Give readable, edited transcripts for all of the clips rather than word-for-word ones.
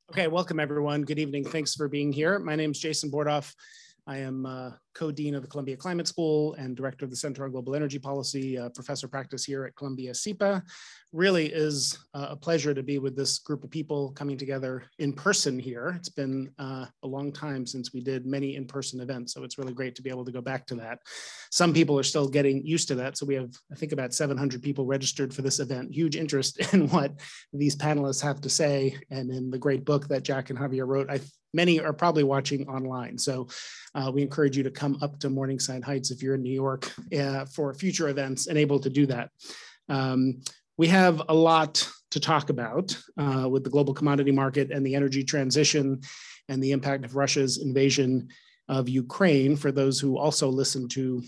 Okay, welcome everyone. Good evening. Thanks for being here. My name is Jason Bordoff. I am co-dean of the Columbia Climate School and director of the Center on Global Energy Policy, professor practice here at Columbia SIPA. Really is a pleasure to be with this group of people coming together in person here. It's been a long time since we did many in-person events, so it's really great to be able to go back to that. Some people are still getting used to that, so we have, I think, about 700 people registered for this event. Huge interest in what these panelists have to say, and in the great book that Jack and Javier wrote. Many are probably watching online, so we encourage you to come up to Morningside Heights if you're in New York for future events and able to do that. We have a lot to talk about with the global commodity market and the energy transition and the impact of Russia's invasion of Ukraine. For those who also listen to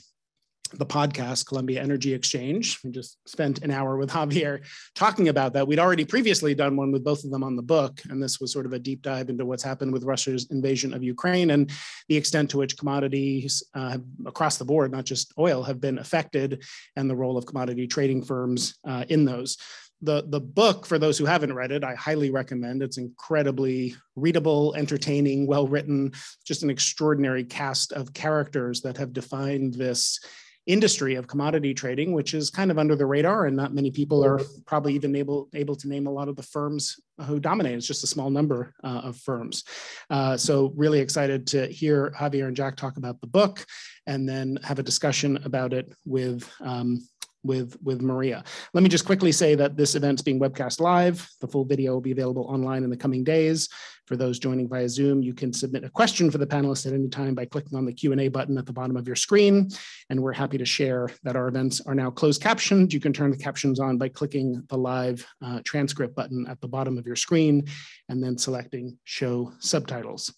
the podcast, Columbia Energy Exchange, we just spent an hour with Javier talking about that. We'd already previously done one with both of them on the book, and this was sort of a deep dive into what's happened with Russia's invasion of Ukraine and the extent to which commodities across the board, not just oil, have been affected, and the role of commodity trading firms in those. The book, for those who haven't read it, I highly recommend. It's incredibly readable, entertaining, well-written, just an extraordinary cast of characters that have defined this industry of commodity trading, which is kind of under the radar, and not many people are probably even able to name a lot of the firms who dominate. It's just a small number of firms. So really excited to hear Javier and Jack talk about the book, and then have a discussion about it with Maria. Let me just quickly say that this event's being webcast live. The full video will be available online in the coming days. For those joining via Zoom, you can submit a question for the panelists at any time by clicking on the Q&A button at the bottom of your screen. And we're happy to share that our events are now closed captioned. You can turn the captions on by clicking the live transcript button at the bottom of your screen and then selecting show subtitles.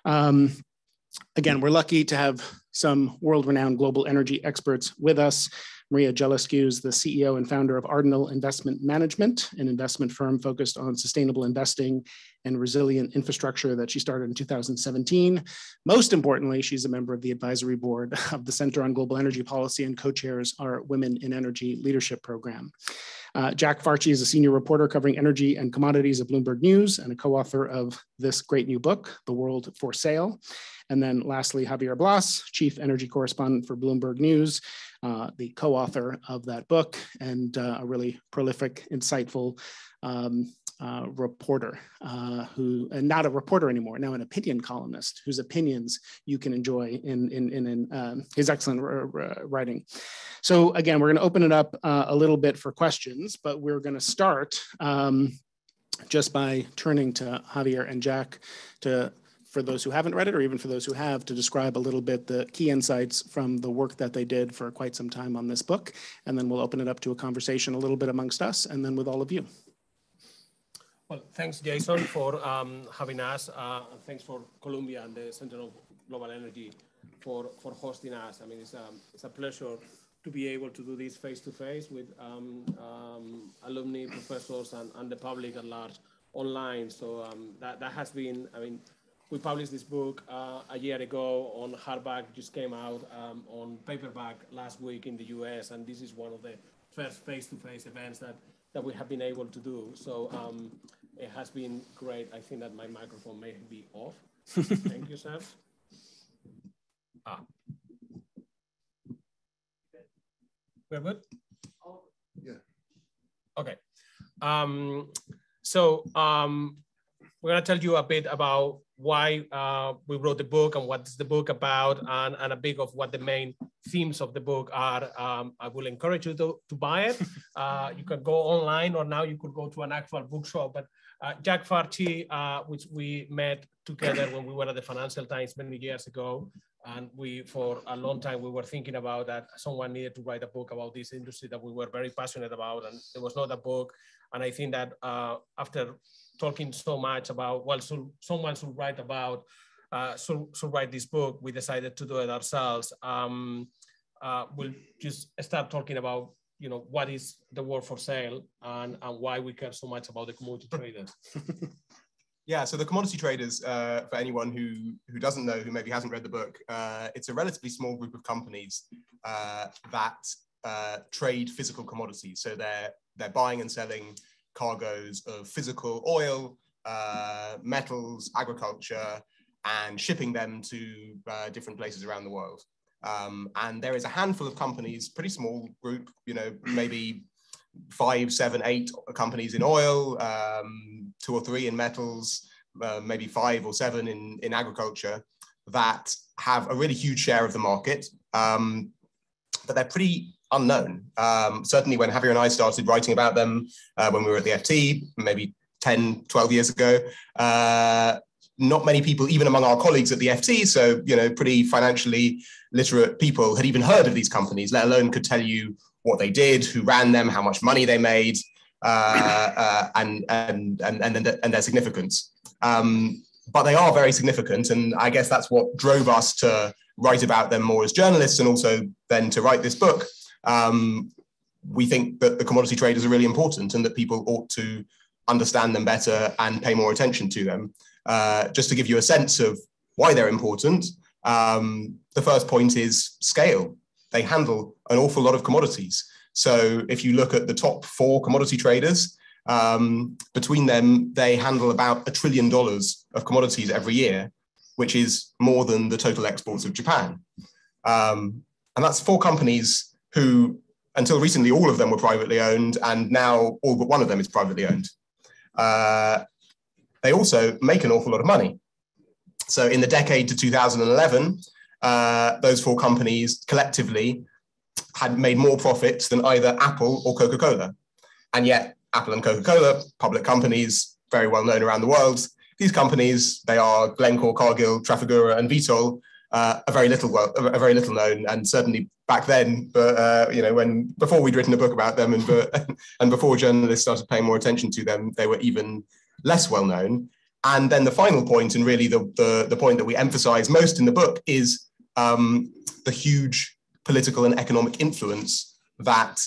Again, we're lucky to have some world-renowned global energy experts with us. Maria Jelescu is the CEO and founder of Ardennal Investment Management, an investment firm focused on sustainable investing and resilient infrastructure that she started in 2017. Most importantly, she's a member of the advisory board of the Center on Global Energy Policy and co-chairs our Women in Energy Leadership Program. Jack Farchy is a senior reporter covering energy and commodities at Bloomberg News and a co-author of this great new book, The World for Sale. And then lastly, Javier Blas, chief energy correspondent for Bloomberg News, the co-author of that book, and a really prolific, insightful reporter and not a reporter anymore, now an opinion columnist whose opinions you can enjoy in his excellent writing. So again, we're going to open it up a little bit for questions, but we're going to start just by turning to Javier and Jack for those who haven't read it, or even for those who have, to describe a little bit the key insights from the work that they did for quite some time on this book. And then we'll open it up to a conversation a little bit amongst us and then with all of you. Well, thanks, Jason, for having us. And thanks for Columbia and the Center of Global Energy for hosting us. I mean, it's a pleasure to be able to do this face-to-face with alumni, professors, and the public at large online. So that has been, I mean, we published this book a year ago on hardback, just came out on paperback last week in the US, and this is one of the first face-to-face events that we have been able to do. So it has been great. I think that my microphone may be off. Thank you, sir. We're good? Yeah. Okay. So we're going to tell you a bit about why we wrote the book and what's the book about, and a bit of what the main themes of the book are. I will encourage you to buy it. You can go online, or now you could go to an actual bookshop. But Jack Farchy, which we met together when we were at the Financial Times many years ago, and for a long time, we were thinking about that someone needed to write a book about this industry that we were very passionate about, and there was not a book. And I think that after talking so much about, well, someone should write about, should write this book, we decided to do it ourselves. We'll just start talking about, you know, what is the world for sale and why we care so much about the commodity traders. Yeah, so the commodity traders, for anyone who doesn't know, who maybe hasn't read the book, it's a relatively small group of companies that trade physical commodities. So they're buying and selling cargoes of physical oil, metals, agriculture, and shipping them to different places around the world. And there is a handful of companies, pretty small group, maybe 5, 7, 8 companies in oil, 2 or 3 in metals, maybe 5 or 7 in agriculture, that have a really huge share of the market, but they're pretty unknown. Certainly when Javier and I started writing about them when we were at the FT, maybe 10, 12 years ago, not many people, even among our colleagues at the FT, so pretty financially literate people, had even heard of these companies, let alone could tell you what they did, who ran them, how much money they made, and their significance. But they are very significant, and I guess that's what drove us to write about them more as journalists, and also then to write this book. We think that the commodity traders are really important, and that people ought to understand them better and pay more attention to them. Just to give you a sense of why they're important, the first point is scale. They handle an awful lot of commodities. So if you look at the top 4 commodity traders, between them, they handle about $1 trillion of commodities every year, which is more than the total exports of Japan. And that's 4 companies who, until recently, all of them were privately owned, and now all but one of them is privately owned. They also make an awful lot of money. So in the decade to 2011, those 4 companies collectively had made more profits than either Apple or Coca-Cola. And yet Apple and Coca-Cola, public companies, very well known around the world. These companies, they are Glencore, Cargill, Trafigura, and Vitol, are very little known, and certainly back then, but before we'd written a book about them, and before journalists started paying more attention to them, they were even less well known. And then the final point, and really the point that we emphasize most in the book, is the huge political and economic influence that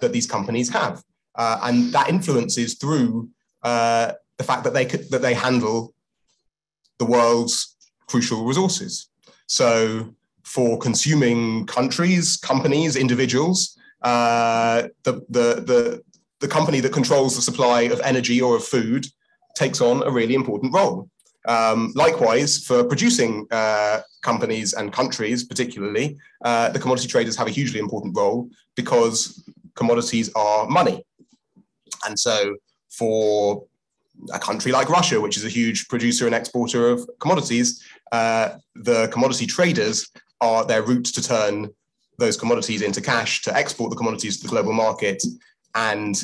these companies have. And that influence is through the fact that they handle the world's crucial resources. So for consuming countries, companies, individuals, the company that controls the supply of energy or of food takes on a really important role. Likewise, for producing companies and countries particularly, the commodity traders have a hugely important role because commodities are money. And so for a country like Russia, which is a huge producer and exporter of commodities, the commodity traders are their route to turn those commodities into cash, to export the commodities to the global market, and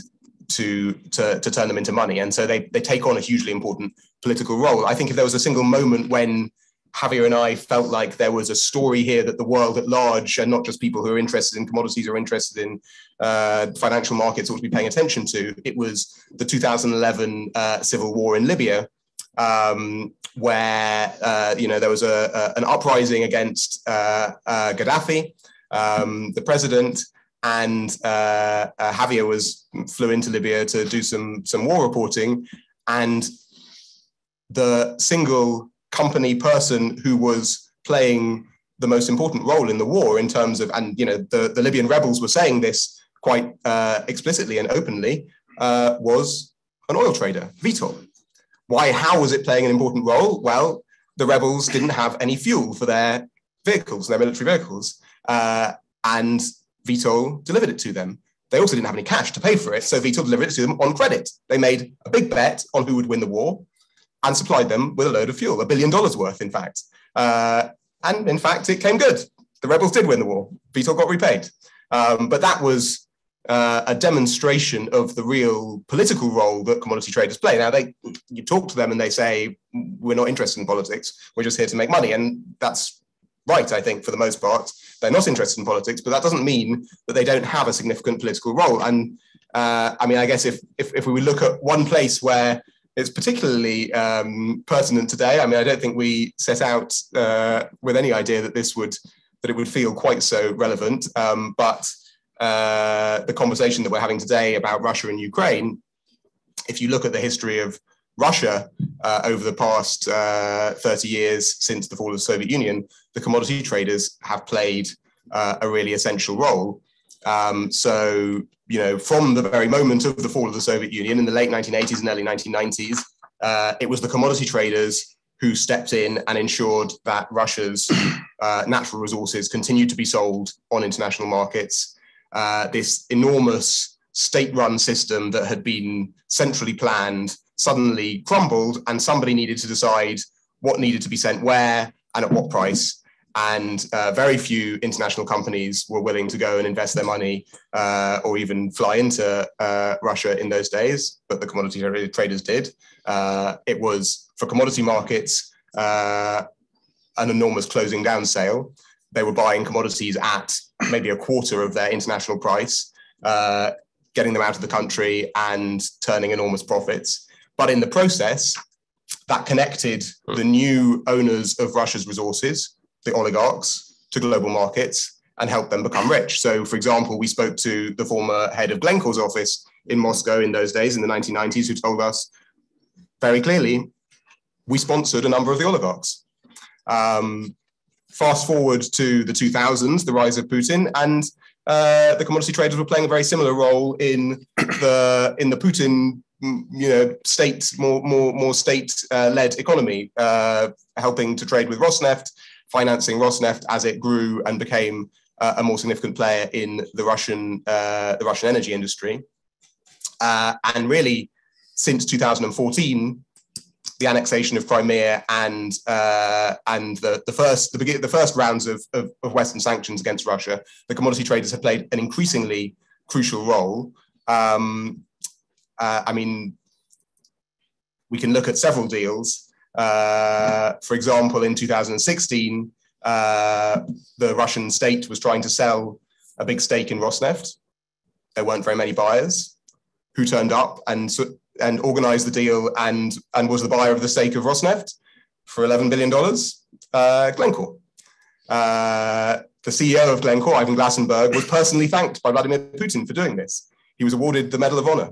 to turn them into money. And so they take on a hugely important political role. I think if there was a single moment when Javier and I felt like there was a story here that the world at large, and not just people who are interested in commodities or interested in financial markets, ought to be paying attention to, it was the 2011 civil war in Libya, where there was an uprising against Gaddafi, the president, and Javier flew into Libya to do some war reporting, and the single company person who was playing the most important role in the war in terms of, and the Libyan rebels were saying this quite explicitly and openly, was an oil trader, Vitol. How was it playing an important role? Well, the rebels didn't have any fuel for their vehicles, their military vehicles, and Vitol delivered it to them. They also didn't have any cash to pay for it, so Vitol delivered it to them on credit. They made a big bet on who would win the war and supplied them with a load of fuel, $1 billion worth, in fact. And in fact, it came good. The rebels did win the war. Vitol got repaid. But that was a demonstration of the real political role that commodity traders play. Now, you talk to them and they say, we're not interested in politics. We're just here to make money. And that's right, I think, for the most part. They're not interested in politics, but that doesn't mean that they don't have a significant political role. And I guess if we look at one place where it's particularly pertinent today, I don't think we set out with any idea that it would feel quite so relevant. But the conversation that we're having today about Russia and Ukraine, if you look at the history of Russia over the past 30 years since the fall of the Soviet Union, the commodity traders have played a really essential role. So, from the very moment of the fall of the Soviet Union in the late 1980s and early 1990s, It was the commodity traders who stepped in and ensured that Russia's natural resources continued to be sold on international markets. This enormous state-run system that had been centrally planned suddenly crumbled, and somebody needed to decide what needed to be sent where and at what price. And very few international companies were willing to go and invest their money or even fly into Russia in those days, but the commodity traders did. It was, for commodity markets, an enormous closing down sale. They were buying commodities at maybe a quarter of their international price, getting them out of the country and turning enormous profits. But in the process, that connected the new owners of Russia's resources, the oligarchs, to global markets and helped them become rich. So, for example, we spoke to the former head of Glencore's office in Moscow in those days, in the 1990s, who told us very clearly, we sponsored a number of the oligarchs. Fast forward to the 2000s, the rise of Putin, and the commodity traders were playing a very similar role in the Putin, state, more state-led economy, helping to trade with Rosneft, financing Rosneft as it grew and became a more significant player in the Russian energy industry. And really, since 2014, the annexation of Crimea and the first rounds of Western sanctions against Russia, the commodity traders have played an increasingly crucial role. I mean, we can look at several deals. For example, in 2016, the Russian state was trying to sell a big stake in Rosneft. There weren't very many buyers. Who turned up and organized the deal and was the buyer of the stake of Rosneft for $11 billion? Glencore. The CEO of Glencore, Ivan Glassenberg, was personally thanked by Vladimir Putin for doing this. He was awarded the Medal of Honor.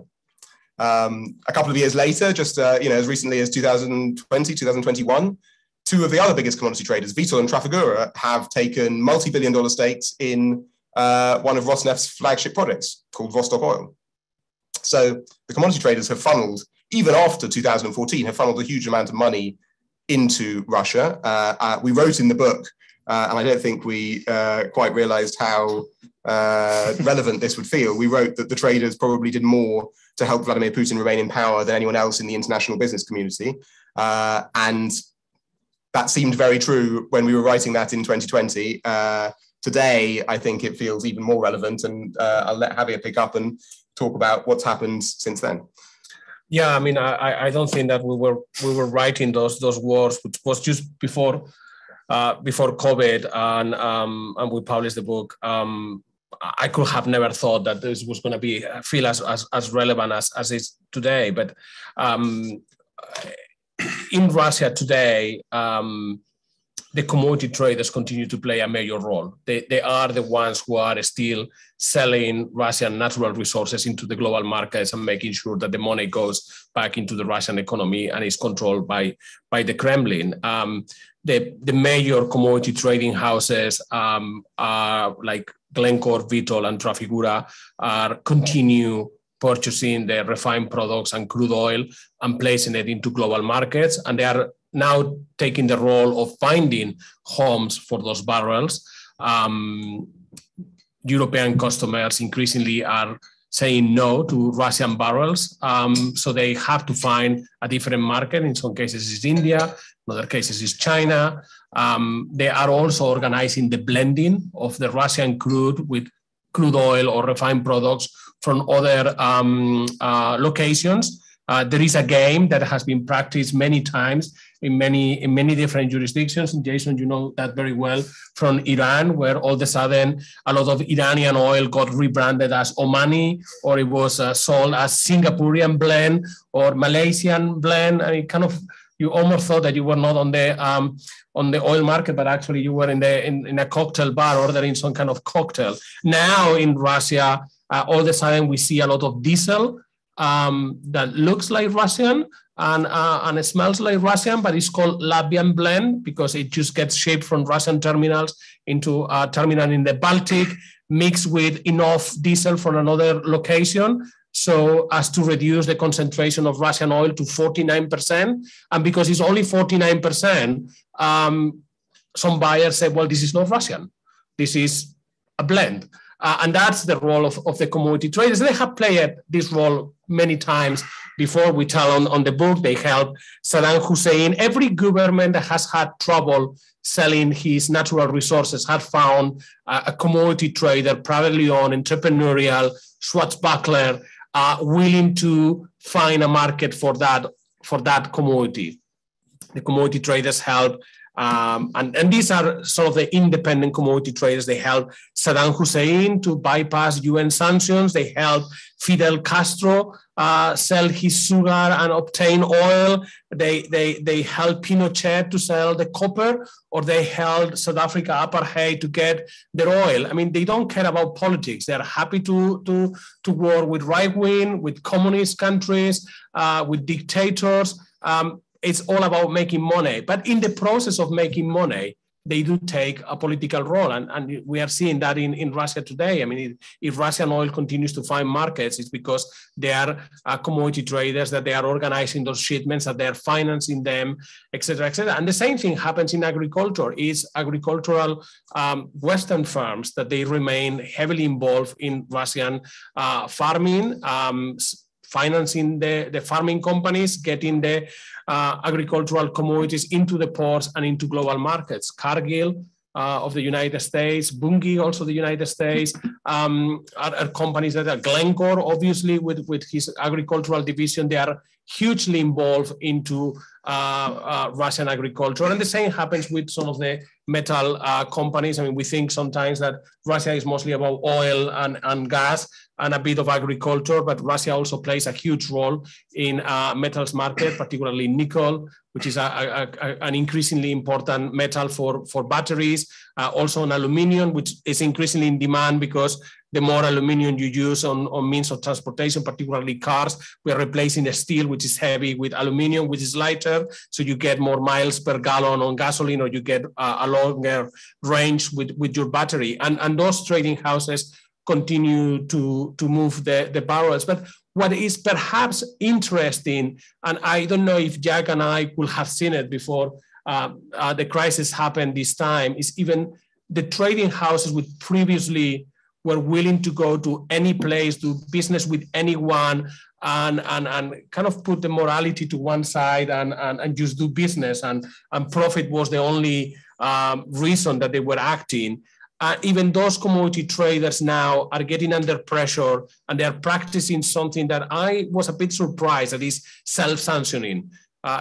A couple of years later, just as recently as 2020, 2021, two of the other biggest commodity traders, Vitol and Trafigura, have taken multi-billion-dollar stakes in one of Rosneft's flagship projects called Vostok Oil. So the commodity traders have funneled, even after 2014, have funneled a huge amount of money into Russia. We wrote in the book, and I don't think we quite realized how relevant this would feel. We wrote that the traders probably did more to help Vladimir Putin remain in power than anyone else in the international business community. And that seemed very true when we were writing that in 2020. Today, I think it feels even more relevant, and I'll let Javier pick up and talk about what's happened since then. Yeah, I mean, I don't think that we were writing those words, which was just before COVID, and we published the book. I could have never thought that this was going to feel as relevant as it's today. But in Russia today, the commodity traders continue to play a major role. They are the ones who are still selling Russian natural resources into the global markets and making sure that the money goes back into the Russian economy and is controlled by the Kremlin. The major commodity trading houses are like Glencore, Vitol, and Trafigura continue purchasing the refined products and crude oil and placing it into global markets, and they are now taking the role of finding homes for those barrels. European customers increasingly are saying no to Russian barrels, so they have to find a different market. In some cases it's India, in other cases it's China. They are also organizing the blending of the Russian crude with crude oil or refined products from other locations. There is a game that has been practiced many times in many different jurisdictions. And Jason, you know that very well, from Iran, where all of a sudden a lot of Iranian oil got rebranded as Omani, or it was sold as Singaporean blend or Malaysian blend, and it kind of, you almost thought that you were not on the oil market, but actually you were in a cocktail bar ordering some kind of cocktail. Now in Russia, all of a sudden we see a lot of diesel that looks like Russian and it smells like Russian, but it's called Latvian blend because it just gets shipped from Russian terminals into a terminal in the Baltic, mixed with enough diesel from another location. so as to reduce the concentration of Russian oil to 49%. And because it's only 49%, some buyers say, well, this is not Russian. This is a blend. And that's the role of the commodity traders. They have played this role many times before. We tell on the book, they helped Saddam Hussein. Every government that has had trouble selling his natural resources had found a commodity trader, privately owned, entrepreneurial, swashbuckler, willing to find a market for that commodity. The commodity traders help. And these are sort of the independent commodity traders. They helped Saddam Hussein to bypass UN sanctions. They helped Fidel Castro sell his sugar and obtain oil. They helped Pinochet to sell the copper, or they held South Africa apartheid to get their oil. I mean, they don't care about politics. They're happy to work with right-wing, with communist countries, with dictators. It's all about making money. But in the process of making money, they do take a political role. And we are seeing that in Russia today. I mean, if Russian oil continues to find markets, it's because they are commodity traders, that they are organizing those shipments, that they are financing them, et cetera, et cetera. And the same thing happens in agriculture. Is agricultural Western firms that they remain heavily involved in Russian farming, financing the farming companies, getting the agricultural commodities into the ports and into global markets. Cargill of the United States, Bunge also the United States, are companies that are Glencore, obviously with his agricultural division. They are hugely involved into Russian agriculture. And the same happens with some of the metal companies. I mean, we think sometimes that Russia is mostly about oil and gas and a bit of agriculture, but Russia also plays a huge role in metals market, particularly nickel, which is an increasingly important metal for batteries. Also on aluminum, which is increasingly in demand because the more aluminum you use on means of transportation, particularly cars, we are replacing the steel, which is heavy, with aluminum, which is lighter. So you get more miles per gallon on gasoline, or you get a longer range with your battery. And those trading houses continue to move the barrels. But what is perhaps interesting, and I don't know if Jack and I could have seen it before the crisis happened this time, is even the trading houses which previously were willing to go to any place, do business with anyone, and kind of put the morality to one side and just do business, and profit was the only reason that they were acting. Even those commodity traders now are getting under pressure, and they're practicing something that I was a bit surprised, that is self-sanctioning.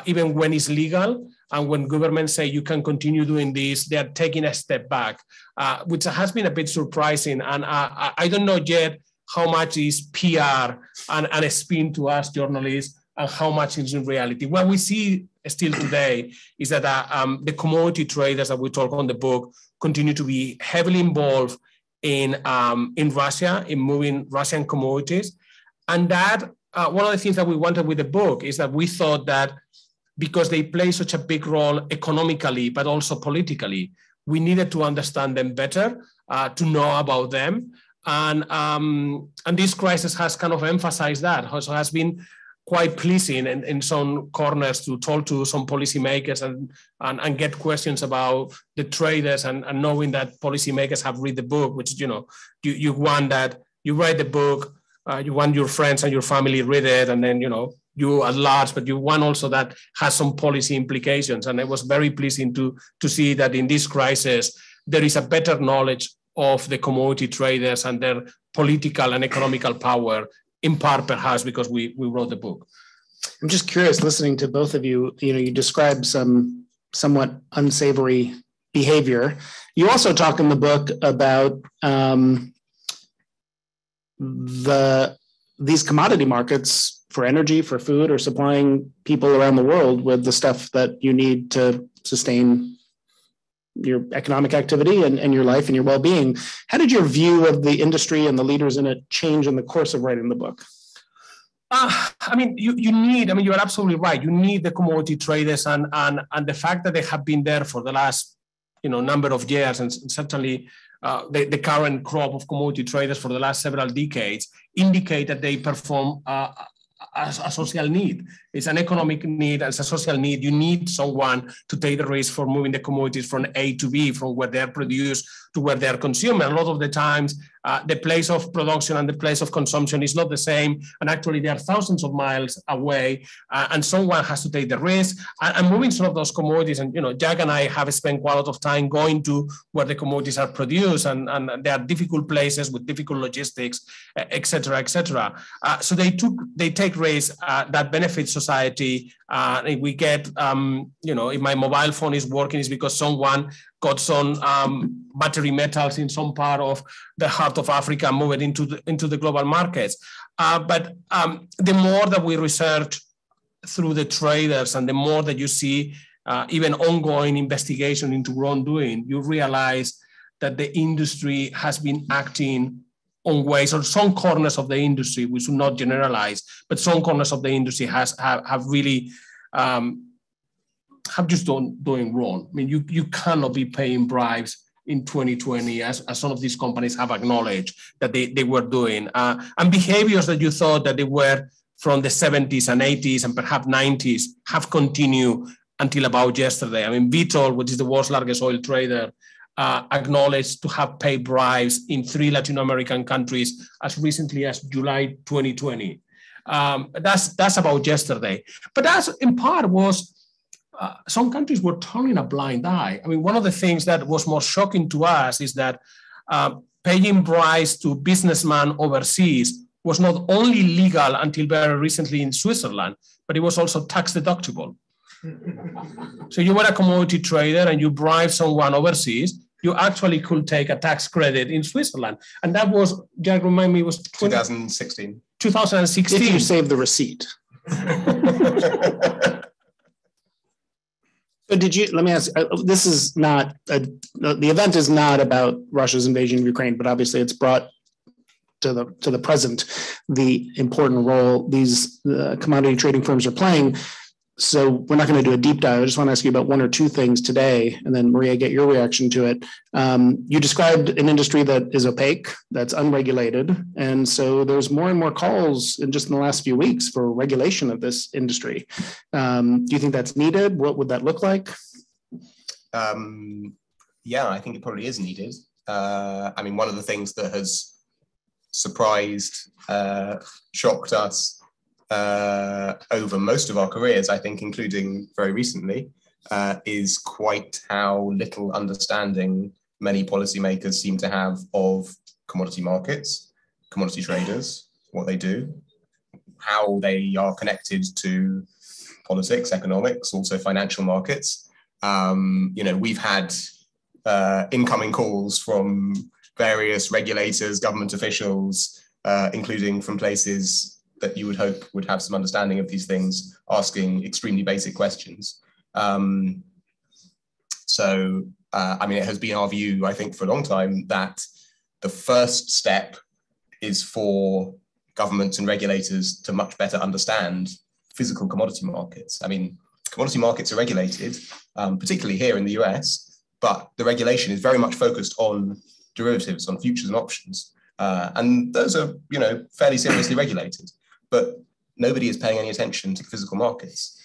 Even when it's legal, and when governments say you can continue doing this, they're taking a step back, which has been a bit surprising. And I don't know yet how much is PR and a spin to us journalists, and how much is in reality. What we see still today is that the commodity traders that we talk on the book continue to be heavily involved in Russia, in moving Russian commodities. And that one of the things that we wanted with the book is that we thought that because they play such a big role economically, but also politically, we needed to understand them better, to know about them. And this crisis has kind of emphasized that. So it has been quite pleasing in some corners to talk to some policymakers and get questions about the traders, and knowing that policymakers have read the book, which, you know, you want that, you write the book, you want your friends and your family read it, and then, you know, you at large, but you want also that has some policy implications. And it was very pleasing to see that in this crisis, there is a better knowledge of the commodity traders and their political and economical power, in part perhaps because we wrote the book. I'm just curious, listening to both of you, you know, you describe some somewhat unsavory behavior. You also talk in the book about these commodity markets for energy, for food, or supplying people around the world with the stuff that you need to sustain your economic activity and your life and your well-being. How did your view of the industry and the leaders in it change in the course of writing the book? I mean, you need, I mean, you're absolutely right. You need the commodity traders, and the fact that they have been there for the last number of years, and certainly the current crop of commodity traders for the last several decades indicate that they perform as a social need. It's an economic need, as a social need. You need someone to take the risk for moving the commodities from A to B, from where they're produced to where they're consumed. And a lot of the times, the place of production and the place of consumption is not the same. And actually, they are thousands of miles away, and someone has to take the risk. And moving some of those commodities, and Jack and I have spent quite a lot of time going to where the commodities are produced, and there are difficult places with difficult logistics, et cetera, et cetera. So they take risks that benefit society. If we get, if my mobile phone is working, it's because someone got some battery metals in some part of the heart of Africa, move it into the global markets. But the more that we research through the traders, and the more that you see even ongoing investigation into wrongdoing, you realize that the industry has been acting on ways, or some corners of the industry, we should not generalize, but some corners of the industry have really have just doing wrong. I mean, you cannot be paying bribes in 2020, as some of these companies have acknowledged that they were doing, and behaviors that you thought that they were from the 70s and 80s and perhaps 90s have continued until about yesterday. I mean, Vitol, which is the world's largest oil trader, acknowledged to have paid bribes in 3 Latin American countries as recently as July 2020. That's about yesterday. But that's in part was some countries were turning a blind eye. I mean, one of the things that was more shocking to us is that paying bribes to businessmen overseas was not only legal until very recently in Switzerland, but it was also tax deductible. So you were a commodity trader and you bribe someone overseas, you actually could take a tax credit in Switzerland. And that was, Jack, remind me, it was 2016. 2016. If you save the receipt. So let me ask, this is not, the event is not about Russia's invasion of Ukraine, but obviously it's brought to the present the important role these commodity trading firms are playing. So we're not going to do a deep dive. I just want to ask you about one or two things today, and then Maria, get your reaction to it. You described an industry that is opaque, that's unregulated, and so there's more and more calls in just in the last few weeks for regulation of this industry. Do you think that's needed? What would that look like? Yeah, I think it probably is needed. I mean, one of the things that has surprised, shocked us over most of our careers, I think, including very recently, is quite how little understanding many policymakers seem to have of commodity markets, commodity traders, what they do, how they are connected to politics, economics, also financial markets. We've had incoming calls from various regulators, government officials, including from places that you would hope would have some understanding of these things, asking extremely basic questions. I mean, it has been our view, I think, for a long time that the first step is for governments and regulators to much better understand physical commodity markets. I mean, commodity markets are regulated, particularly here in the US, but the regulation is very much focused on derivatives, on futures and options. And those are, fairly seriously regulated, but nobody is paying any attention to physical markets.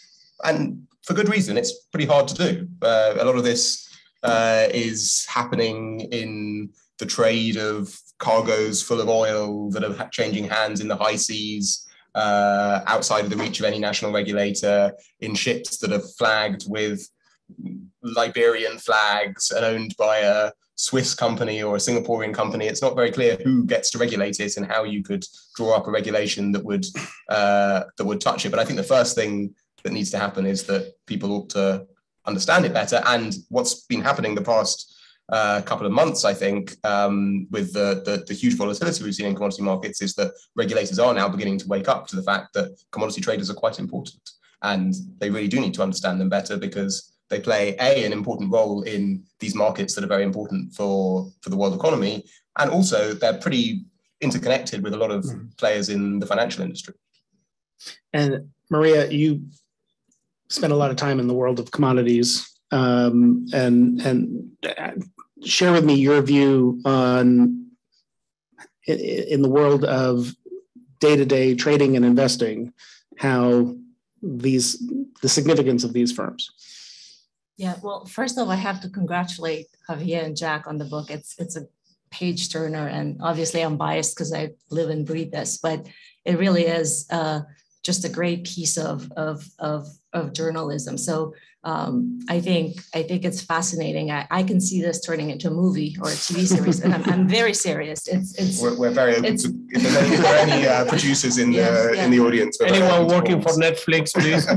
And for good reason, it's pretty hard to do. A lot of this is happening in the trade of cargoes full of oil that are changing hands in the high seas, outside of the reach of any national regulator, in ships that are flagged with Liberian flags and owned by a Swiss company or a Singaporean company. It's not very clear who gets to regulate it and how you could draw up a regulation that would touch it. But I think the first thing that needs to happen is that people ought to understand it better. And what's been happening the past couple of months, I think, with the huge volatility we've seen in commodity markets, is that regulators are now beginning to wake up to the fact that commodity traders are quite important, and they really do need to understand them better, because they play an important role in these markets that are very important for the world economy, and also they're pretty interconnected with a lot of players in the financial industry. And Maria, you spent a lot of time in the world of commodities. and share with me your view on, in the world of day-to-day trading and investing, how the significance of these firms. Yeah, well, first of all, I have to congratulate Javier and Jack on the book. It's a page turner, and obviously I'm biased because I live and breathe this, but it really is just a great piece of journalism. So I think it's fascinating. I can see this turning into a movie or a TV series, and I'm very serious. We're very open to, if there are any producers in the audience. Anyone working for Netflix, please?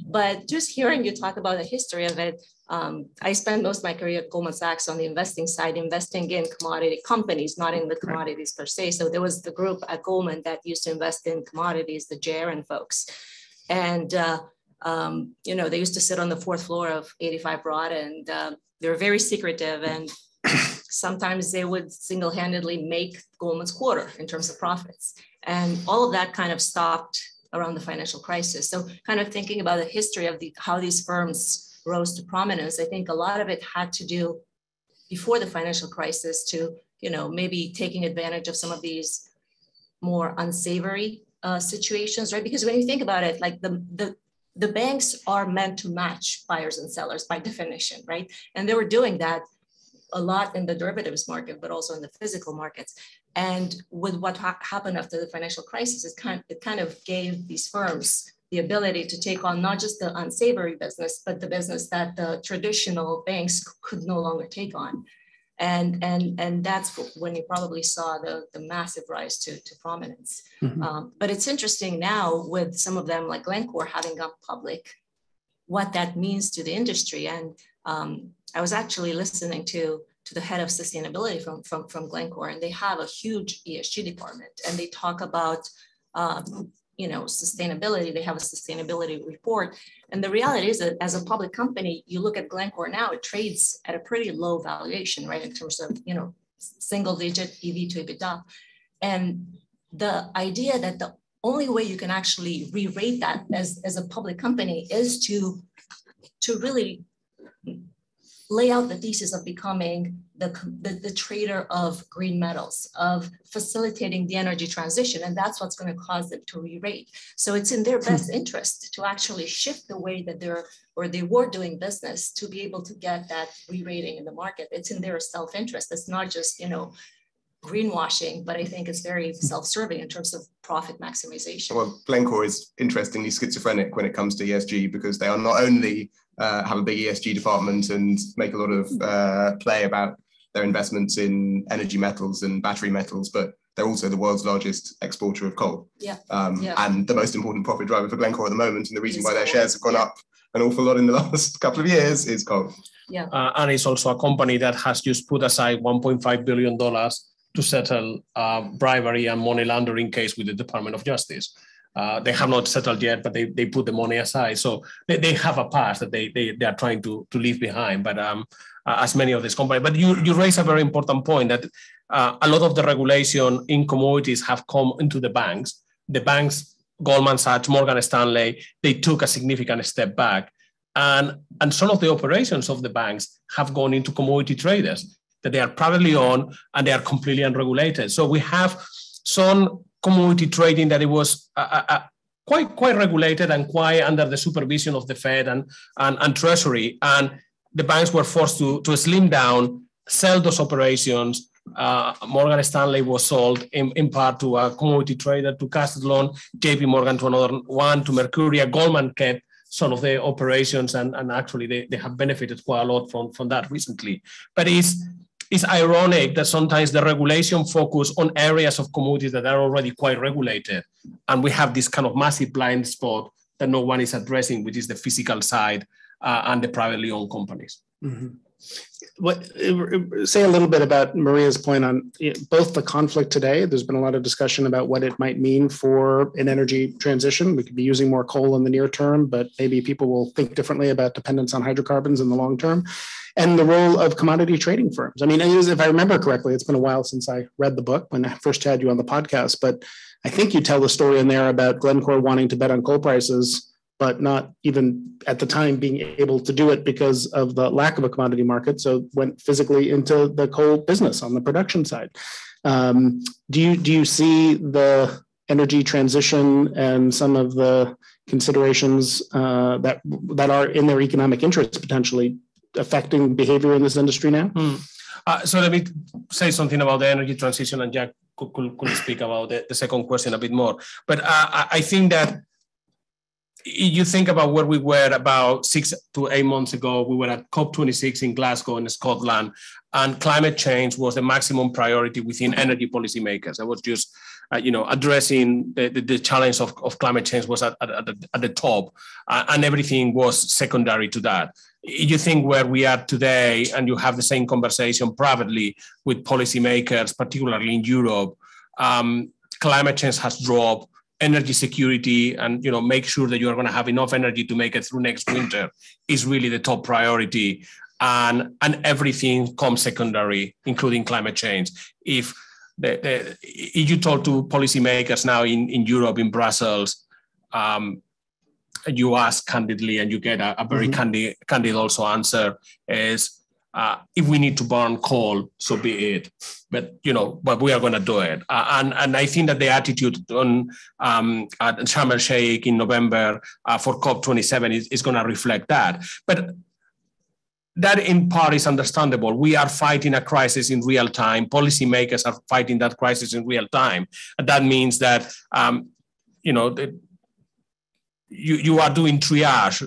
But just hearing you talk about the history of it, I spent most of my career at Goldman Sachs on the investing side, investing in commodity companies, not in the commodities per se. So there was the group at Goldman that used to invest in commodities, the Jaron folks. And, they used to sit on the fourth floor of 85 Broad, and they were very secretive. And sometimes they would single-handedly make Goldman's quarter in terms of profits. And all of that kind of stopped around the financial crisis. So kind of thinking about the history of how these firms rose to prominence, I think a lot of it had to do before the financial crisis to, maybe taking advantage of some of these more unsavory situations, right? Because when you think about it, like the banks are meant to match buyers and sellers by definition, right? And they were doing that a lot in the derivatives market, but also in the physical markets. And with what happened after the financial crisis, it kind of gave these firms the ability to take on not just the unsavory business, but the business that the traditional banks could no longer take on. And that's when you probably saw the massive rise to prominence. Mm-hmm. But it's interesting now with some of them like Glencore having gone public, what that means to the industry. And I was actually listening to the head of sustainability from Glencore, and they have a huge ESG department, and they talk about sustainability. They have a sustainability report, and the reality is that as a public company, you look at Glencore now, it trades at a pretty low valuation, right, in terms of single-digit EV to EBITDA, and the idea that the only way you can actually re-rate that as a public company is to really lay out the thesis of becoming the trader of green metals, of facilitating the energy transition. And that's what's going to cause them to re-rate. So it's in their best interest to actually shift the way that they were doing business to be able to get that re-rating in the market. It's in their self-interest. It's not just, greenwashing, but I think it's very self-serving in terms of profit maximization. Well, Glencore is interestingly schizophrenic when it comes to ESG, because they are not only have a big ESG department and make a lot of play about their investments in energy metals and battery metals, but they're also the world's largest exporter of coal. And the most important profit driver for Glencore at the moment, and the reason why their shares have gone up an awful lot in the last couple of years, is coal. And it's also a company that has just put aside $1.5 billion to settle bribery and money laundering case with the Department of Justice. They have not settled yet, but they put the money aside. So they have a past that they are trying to leave behind, but as many of these companies. But you raise a very important point that a lot of the regulation in commodities have come into the banks. The banks, Goldman Sachs, Morgan Stanley, they took a significant step back. And some of the operations of the banks have gone into commodity traders, that they are privately owned and they are completely unregulated. So we have some commodity trading that it was quite regulated and quite under the supervision of the Fed and Treasury. And the banks were forced to slim down, sell those operations. Morgan Stanley was sold in part to a commodity trader, to Castellon, JP Morgan to another one, to Mercuria. Goldman kept some of the operations, and actually they have benefited quite a lot from that recently. But it's ironic that sometimes the regulation focus on areas of commodities that are already quite regulated. And we have this kind of massive blind spot that no one is addressing, which is the physical side and the privately owned companies. Mm-hmm. Say a little bit about Maria's point on both the conflict today. There's been a lot of discussion about what it might mean for an energy transition. We could be using more coal in the near term, but maybe people will think differently about dependence on hydrocarbons in the long term. And the role of commodity trading firms. I mean, if I remember correctly, it's been a while since I read the book when I first had you on the podcast, but I think you tell the story in there about Glencore wanting to bet on coal prices but not even at the time being able to do it because of the lack of a commodity market. So went physically into the coal business on the production side. Do you see the energy transition and some of the considerations that are in their economic interest potentially affecting behavior in this industry now? So let me say something about the energy transition, and Jack could speak about the second question a bit more. But I think that you think about where we were about 6 to 8 months ago. We were at COP26 in Glasgow in Scotland, and climate change was the maximum priority within energy policymakers. I was just, addressing the challenge of climate change was at the top, and everything was secondary to that. You think where we are today, and you have the same conversation privately with policymakers, particularly in Europe, climate change has dropped. Energy security and make sure that you are going to have enough energy to make it through next winter is really the top priority, and everything comes secondary, including climate change. If you talk to policymakers now in Europe, in Brussels, you ask candidly and you get a very candid also answer is, if we need to burn coal, so be it. But we are going to do it. And I think that the attitude on at Sharm el-Sheikh in November for COP27 is going to reflect that. But that in part is understandable. We are fighting a crisis in real time. Policymakers are fighting that crisis in real time. And that means that you are doing triage.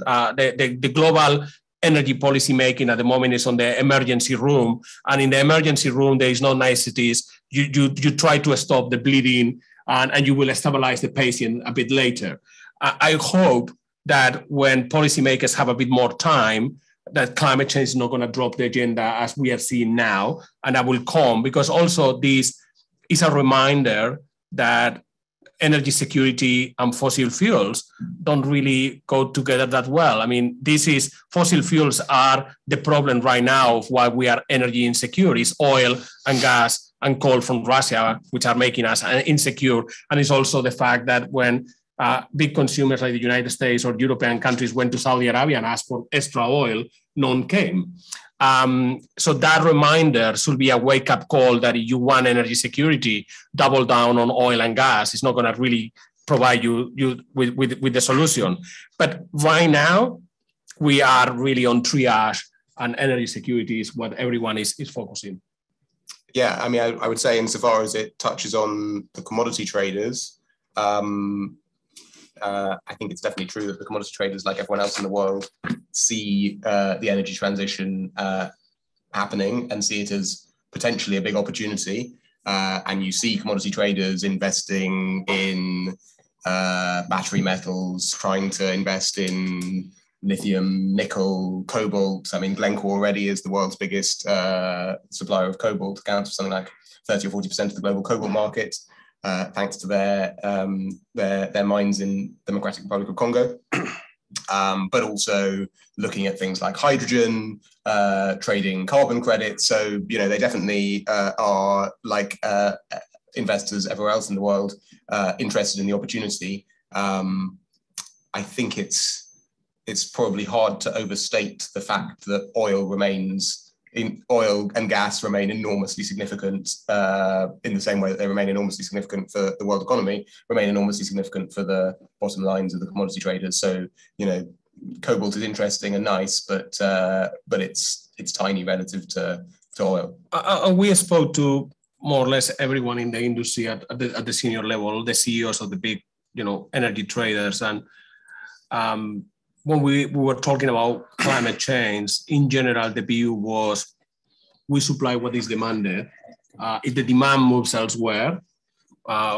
The global energy policy making at the moment is on the emergency room, and in the emergency room there is no niceties. You try to stop the bleeding, and you will stabilize the patient a bit later. I hope that when policymakers have a bit more time, that climate change is not going to drop the agenda as we are seeing now, and that will come, because also this is a reminder that energy security and fossil fuels don't really go together that well. I mean, fossil fuels are the problem right now of why we are energy insecure. It's oil and gas and coal from Russia, which are making us insecure. And it's also the fact that when big consumers like the United States or European countries went to Saudi Arabia and asked for extra oil, none came. So that reminder should be a wake-up call that if you want energy security, double down on oil and gas. It's not going to really provide you with the solution. But right now, we are really on triage, and energy security is what everyone is focusing. Yeah, I mean, I would say insofar as it touches on the commodity traders, I think it's definitely true that the commodity traders, like everyone else in the world, see the energy transition happening and see it as potentially a big opportunity. And you see commodity traders investing in battery metals, trying to invest in lithium, nickel, cobalt. I mean, Glencore already is the world's biggest supplier of cobalt, accounts for something like 30 or 40% of the global cobalt market. Thanks to their mines in Democratic Republic of Congo, but also looking at things like hydrogen, trading carbon credits. So, they definitely are, like investors everywhere else in the world, interested in the opportunity. I think it's probably hard to overstate the fact that oil and gas remain enormously significant in the same way that they remain enormously significant for the world economy, remain enormously significant for the bottom lines of the commodity traders. So, cobalt is interesting and nice, but it's tiny relative to oil. We spoke to more or less everyone in the industry at the senior level, the CEOs of the big, energy traders, and when we were talking about climate change, in general, the view was we supply what is demanded. If the demand moves elsewhere,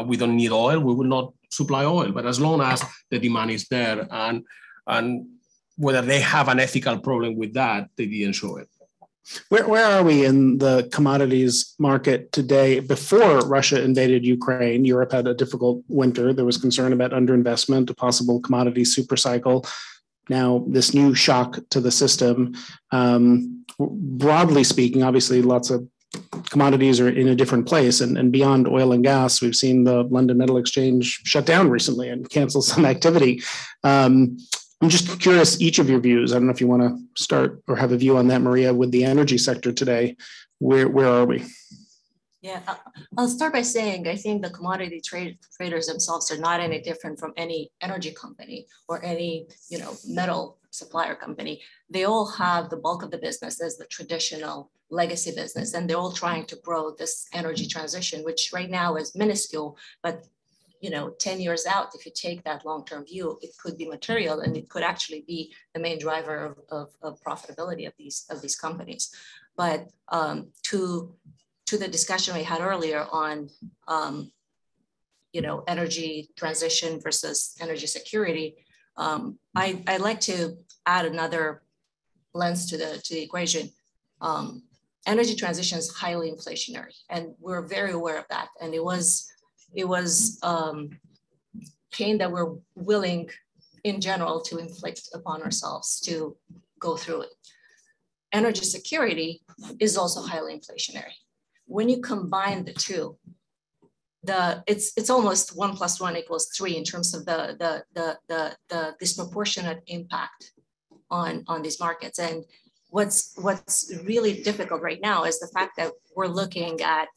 we don't need oil, we will not supply oil. But as long as the demand is there, and whether they have an ethical problem with that, they didn't show it. Where are we in the commodities market today? Before Russia invaded Ukraine, Europe had a difficult winter. There was concern about underinvestment, a possible commodity supercycle. Now, this new shock to the system, broadly speaking, obviously lots of commodities are in a different place, and beyond oil and gas, we've seen the London Metal Exchange shut down recently and cancel some activity. I'm just curious, each of your views. I don't know if you want to start or have a view on that, Maria, with the energy sector today. Where are we? Yeah, I'll start by saying I think the commodity traders themselves are not any different from any energy company or any metal supplier company. They all have the bulk of the business as the traditional legacy business, and they're all trying to grow this energy transition, which right now is minuscule, but 10 years out, if you take that long-term view, it could be material, and it could actually be the main driver of profitability of these companies. But to the discussion we had earlier on, energy transition versus energy security, I'd like to add another lens to the equation. Energy transition is highly inflationary, and we're very aware of that. And it was pain that we're willing, in general, to inflict upon ourselves to go through it. Energy security is also highly inflationary. When you combine the two, it's almost 1 + 1 = 3 in terms of the disproportionate impact on these markets. And what's really difficult right now is the fact that we're looking at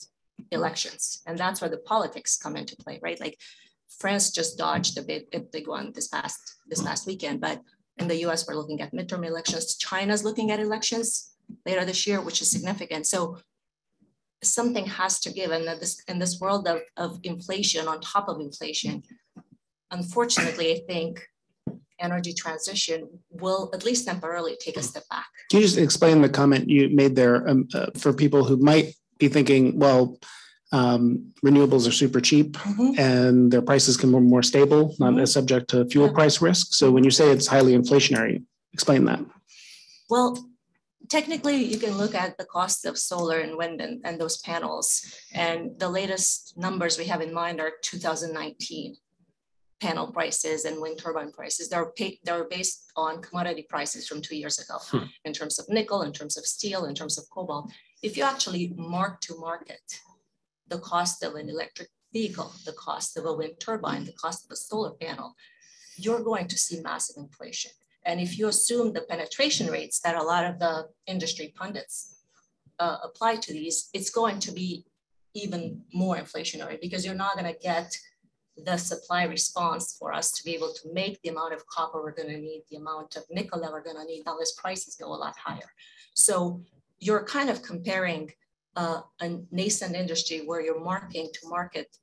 elections, and that's where the politics come into play, right? Like France just dodged a big one this past weekend, but in the US we're looking at midterm elections. China's looking at elections later this year, which is significant. So something has to give, and in this world of inflation on top of inflation, unfortunately, I think energy transition will at least temporarily take a step back. Can you just explain the comment you made there for people who might be thinking, well, renewables are super cheap and their prices can be more stable, not as subject to fuel price risk. So when you say it's highly inflationary, explain that. Well, technically, you can look at the cost of solar and wind and those panels. And the latest numbers we have in mind are 2019 panel prices and wind turbine prices. They're based on commodity prices from 2 years ago in terms of nickel, in terms of steel, in terms of cobalt. If you actually mark to market the cost of an electric vehicle, the cost of a wind turbine, the cost of a solar panel, you're going to see massive inflation. And if you assume the penetration rates that a lot of the industry pundits apply to these, it's going to be even more inflationary, because you're not going to get the supply response for us to be able to make the amount of copper we're going to need, the amount of nickel that we're going to need, unless prices go a lot higher. So you're kind of comparing a nascent industry where you're marking to market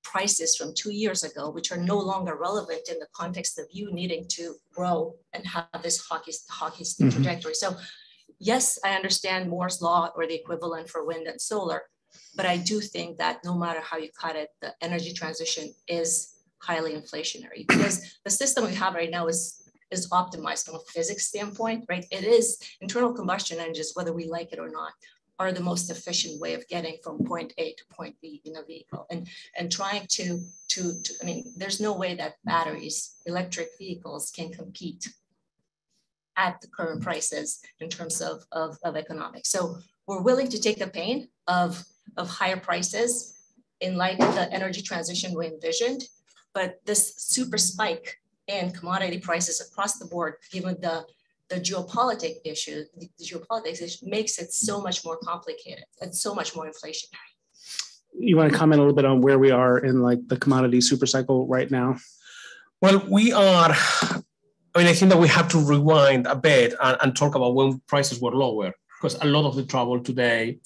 prices from 2 years ago, which are no longer relevant in the context of you needing to grow and have this hockey stick trajectory. So yes, I understand Moore's law or the equivalent for wind and solar, but I do think that no matter how you cut it, the energy transition is highly inflationary, because the system we have right now is optimized from a physics standpoint, right? It is internal combustion engines, whether we like it or not, are the most efficient way of getting from point A to point B in a vehicle. And trying to I mean, there's no way that batteries, electric vehicles can compete at the current prices in terms of economics. So we're willing to take the pain of higher prices in light of the energy transition we envisioned, but this super spike in commodity prices across the board, given the geopolitics issue makes it so much more complicated and so much more inflationary. You want to comment a little bit on where we are in like the commodity super cycle right now? Well, I think that we have to rewind a bit and talk about when prices were lower, because a lot of the trouble today,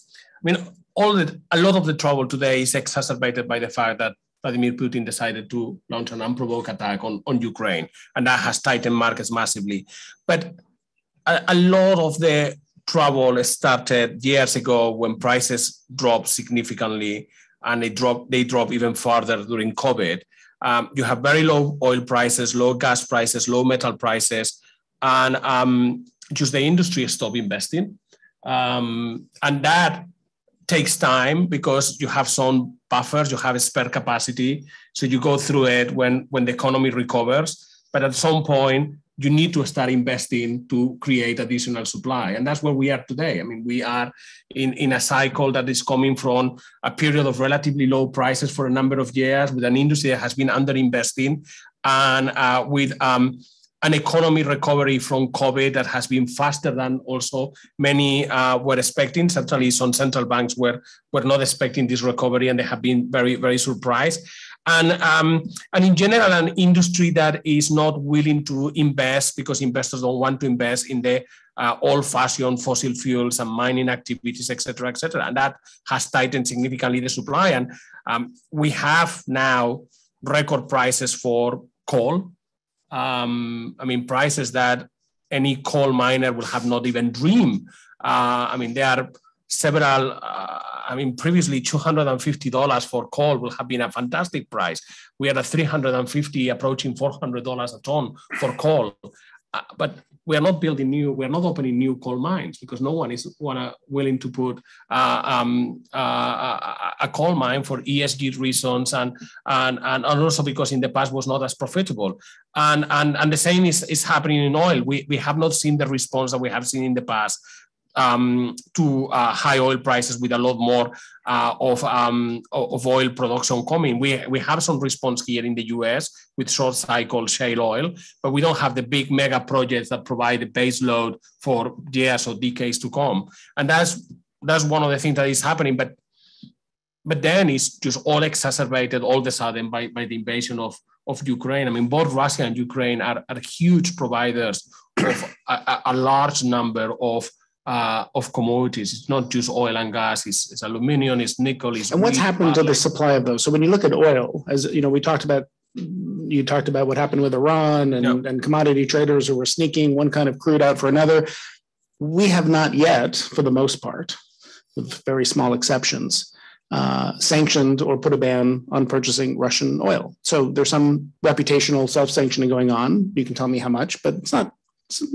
a lot of the trouble today is exacerbated by the fact that Vladimir Putin decided to launch an unprovoked attack on Ukraine, and that has tightened markets massively. But a lot of the trouble started years ago when prices dropped significantly, and they dropped even further during COVID. You have very low oil prices, low gas prices, low metal prices, and just the industry stopped investing. And that takes time because you have some buffers, you have a spare capacity. So you go through it when the economy recovers. But at some point, you need to start investing to create additional supply. And that's where we are today. I mean, we are in a cycle that is coming from a period of relatively low prices for a number of years with an industry that has been underinvesting and with an economy recovery from COVID that has been faster than also many were expecting. Certainly some central banks were not expecting this recovery, and they have been very, very surprised. And in general, an industry that is not willing to invest because investors don't want to invest in the old-fashioned fossil fuels and mining activities, et cetera, et cetera. And that has tightened significantly the supply. And we have now record prices for coal. I mean, prices that any coal miner will have not even dreamed. I mean, there are several, previously $250 for coal will have been a fantastic price. We are at $350, approaching $400 a ton for coal. But we are not building new, we're not opening new coal mines because no one is willing to put a coal mine for ESG reasons and also because in the past was not as profitable. And the same is happening in oil. We have not seen the response that we have seen in the past to high oil prices with a lot more of oil production coming. We have some response here in the US with short cycle shale oil, but we don't have the big mega projects that provide the base load for years or decades to come. And that's one of the things that is happening. But then it's just all exacerbated all of a sudden by the invasion of Ukraine. I mean, both Russia and Ukraine are huge providers of a large number of commodities. It's not just oil and gas, it's aluminum, it's nickel, it's and what's happened to the supply of those? So when you look at oil, as you know, you talked about what happened with Iran and commodity traders who were sneaking one kind of crude out for another. We have not yet, for the most part, with very small exceptions, sanctioned or put a ban on purchasing Russian oil. So there's some reputational self-sanctioning going on. You can tell me how much, but it's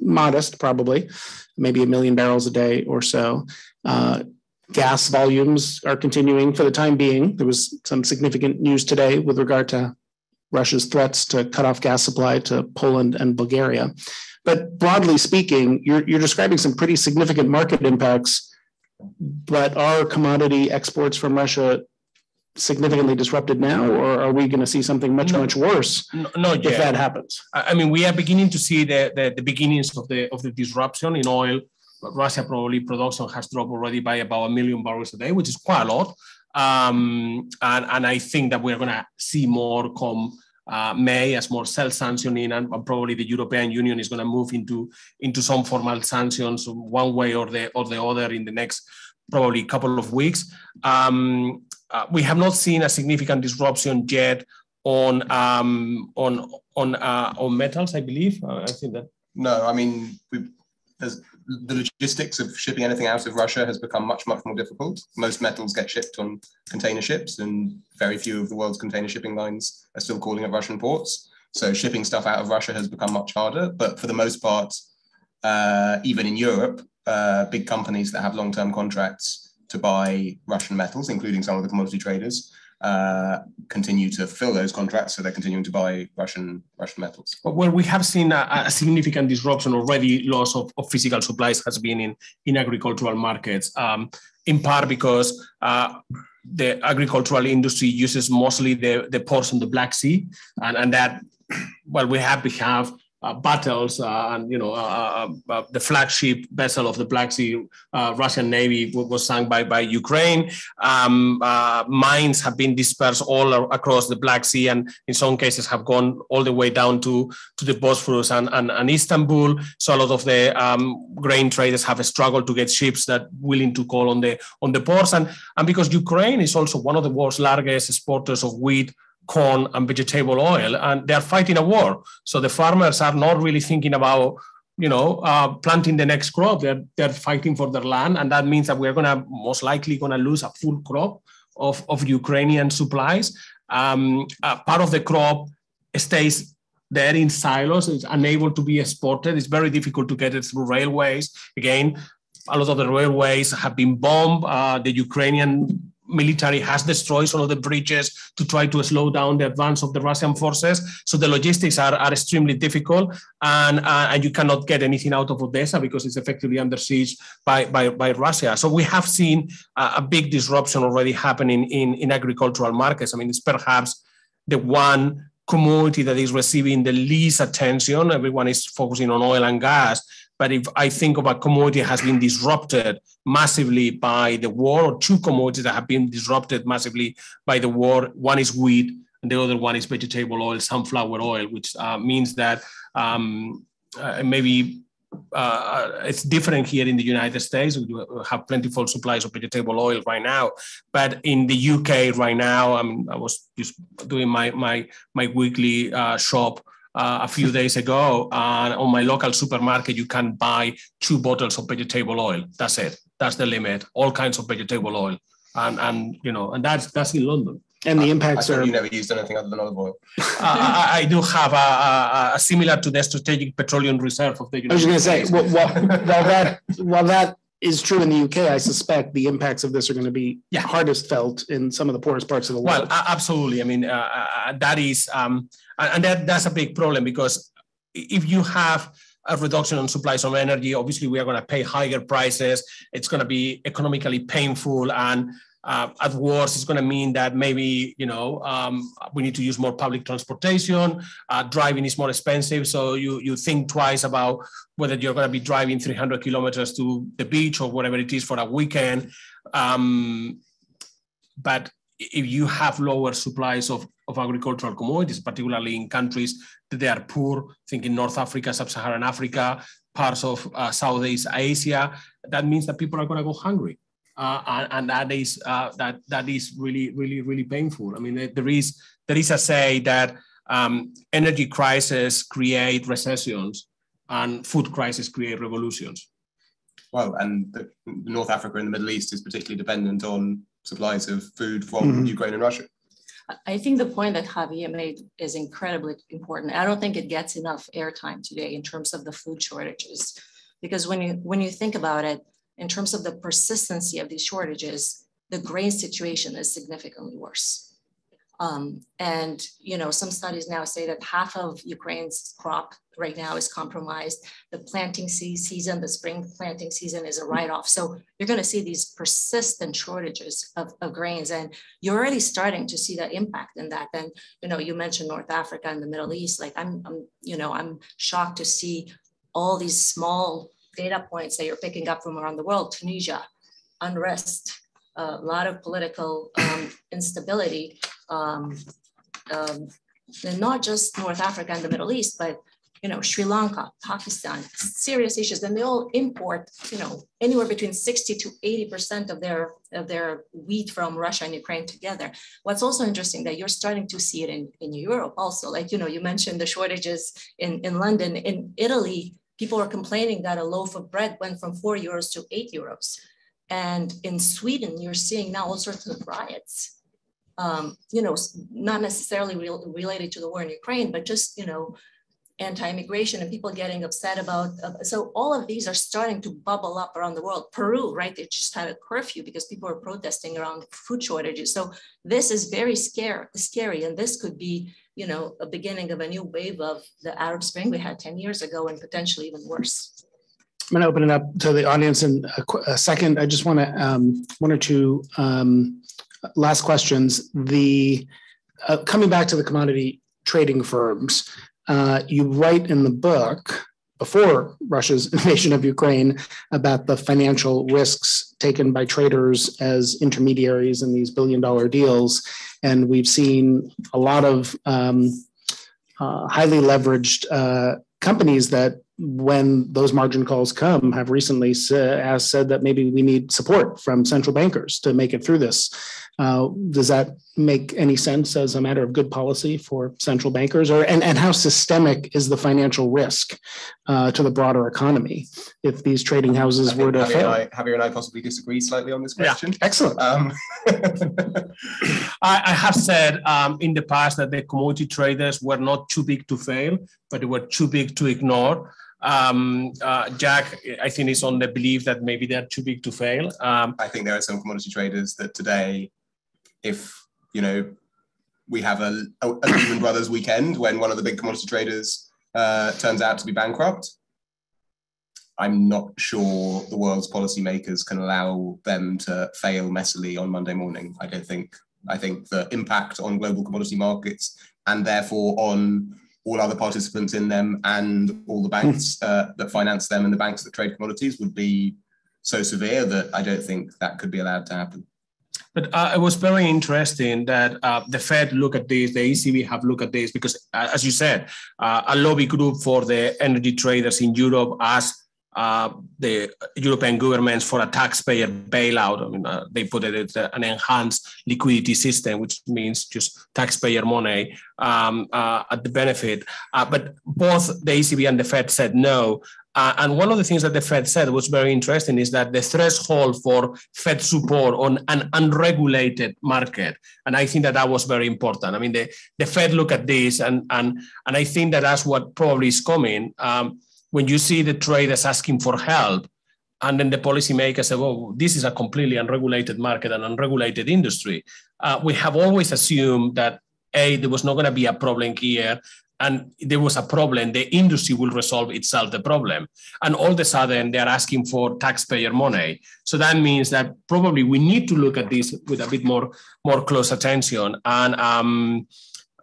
modest, probably, maybe 1 million barrels a day or so. Gas volumes are continuing for the time being. There was some significant news today with regard to Russia's threats to cut off gas supply to Poland and Bulgaria. But broadly speaking, you're describing some pretty significant market impacts, but are commodity exports from Russia significantly disrupted now, or are we going to see something much worse if that happens? I mean, we are beginning to see the beginnings of the disruption in oil. Russia probably production has dropped already by about 1 million barrels a day, which is quite a lot. And I think that we're going to see more come May as more self-sanctioning, and probably the European Union is going to move into some formal sanctions one way or the other in the next probably couple of weeks. We have not seen a significant disruption yet on metals, I believe. I think that. No, I mean, the logistics of shipping anything out of Russia has become much more difficult. Most metals get shipped on container ships, and very few of the world's container shipping lines are still calling at Russian ports. So shipping stuff out of Russia has become much harder. But for the most part, even in Europe, big companies that have long-term contracts to buy Russian metals, including some of the commodity traders, continue to fill those contracts, so they're continuing to buy Russian metals. Well, we have seen a significant disruption already. Loss of physical supplies has been in agricultural markets, in part because the agricultural industry uses mostly the ports on the Black Sea, and that, well, we have battles, and the flagship vessel of the Black Sea, Russian Navy, was sunk by Ukraine. Mines have been dispersed all across the Black Sea, and in some cases have gone all the way down to the Bosphorus and Istanbul. So a lot of the grain traders have struggled to get ships that willing to call on the ports, and because Ukraine is also one of the world's largest exporters of wheat, corn, and vegetable oil, and they're fighting a war. So the farmers are not really thinking about, planting the next crop. They're fighting for their land, and that means that we're most likely going to lose a full crop of Ukrainian supplies. Part of the crop stays there in silos. It's unable to be exported. It's very difficult to get it through railways. Again, a lot of the railways have been bombed. The Ukrainian military has destroyed some of the bridges to try to slow down the advance of the Russian forces. So the logistics are extremely difficult, and you cannot get anything out of Odessa because it's effectively under siege by Russia. So we have seen a big disruption already happening in agricultural markets. I mean, it's perhaps the one commodity that is receiving the least attention. Everyone is focusing on oil and gas. But if I think of a commodity that has been disrupted massively by the war, or two commodities that have been disrupted massively by the war, one is wheat and the other one is vegetable oil, sunflower oil, which means that maybe it's different here in the United States. We have plentiful supplies of vegetable oil right now, but in the UK right now, I was just doing my weekly shop a few days ago, and on my local supermarket, you can buy 2 bottles of vegetable oil. That's it. That's the limit. All kinds of vegetable oil, and that's in London. And the impacts are. You never used anything other than olive oil. I do have a similar to the strategic petroleum reserve of the United States. I was going to say, while that is true in the UK, I suspect the impacts of this are going to be hardest felt in some of the poorest parts of the world. Well, absolutely. I mean, that is, and that's a big problem, because if you have a reduction on supplies of energy, obviously we are going to pay higher prices. It's going to be economically painful, and at worst, it's going to mean that maybe, we need to use more public transportation. Driving is more expensive. So you think twice about whether you're going to be driving 300 kilometers to the beach or whatever it is for a weekend. But if you have lower supplies of agricultural commodities, particularly in countries that they are poor, think in North Africa, Sub-Saharan Africa, parts of Southeast Asia, that means that people are going to go hungry. And that is really, really, really painful. I mean, there is a say that energy crises create recessions and food crises create revolutions. Well, and North Africa and the Middle East is particularly dependent on supplies of food from Ukraine and Russia. I think the point that Javier made is incredibly important. I don't think it gets enough airtime today in terms of the food shortages, because when you think about it, in terms of the persistency of these shortages, the grain situation is significantly worse. And some studies now say that half of Ukraine's crop right now is compromised. The planting season, the spring planting season, is a write-off. So you're going to see these persistent shortages of grains, and you're already starting to see the impact in that. And you mentioned North Africa and the Middle East. Like I'm shocked to see all these small data points that you're picking up from around the world. Tunisia, unrest, a lot of political instability, and not just North Africa and the Middle East, but Sri Lanka, Pakistan, serious issues. And they all import anywhere between 60 to 80% of their wheat from Russia and Ukraine together. What's also interesting that you're starting to see it in Europe also. Like you mentioned the shortages in London. In Italy, people are complaining that a loaf of bread went from 4 euros to 8 euros. And in Sweden, you're seeing now all sorts of riots, not necessarily related to the war in Ukraine, but just, anti-immigration and people getting upset about. So all of these are starting to bubble up around the world. Peru, right? They just had a curfew because people are protesting around food shortages. So this is very scary. And this could be, a beginning of a new wave of the Arab Spring we had 10 years ago, and potentially even worse. I'm going to open it up to the audience in a second. I just want to one or two last questions. Coming back to the commodity trading firms, you write in the book, before Russia's invasion of Ukraine, about the financial risks taken by traders as intermediaries in these billion-dollar deals. And we've seen a lot of highly leveraged companies that, when those margin calls come, have recently said that maybe we need support from central bankers to make it through this. Does that make any sense as a matter of good policy for central bankers? And how systemic is the financial risk to the broader economy if these trading houses were to fail? Javier and I possibly disagree slightly on this question. Yeah, excellent. I have said in the past that the commodity traders were not too big to fail, but they were too big to ignore. Jack, I think, is on the belief that maybe they're too big to fail. I think there are some commodity traders that today, if we have a Lehman Brothers weekend when one of the big commodity traders turns out to be bankrupt, I'm not sure the world's policymakers can allow them to fail messily on Monday morning. I don't think I think the impact on global commodity markets and therefore on all other participants in them and all the banks that finance them and the banks that trade commodities would be so severe that I don't think that could be allowed to happen. But it was very interesting that the Fed look at this, the ECB have looked at this, because as you said, a lobby group for the energy traders in Europe asked the European governments for a taxpayer bailout. I mean, they put it as an enhanced liquidity system, which means just taxpayer money at the benefit. But both the ECB and the Fed said no. And one of the things that the Fed said was very interesting is that the threshold for Fed support on an unregulated market, and I think that that was very important. I mean, the Fed look at this, and I think that that's what probably is coming. When you see the traders asking for help, and then the policymakers say, well, this is a completely unregulated market and unregulated industry. We have always assumed that, A, there was not going to be a problem here, and there was a problem, the industry will resolve itself the problem. And all of a sudden, they're asking for taxpayer money. So that means that probably we need to look at this with a bit more close attention. And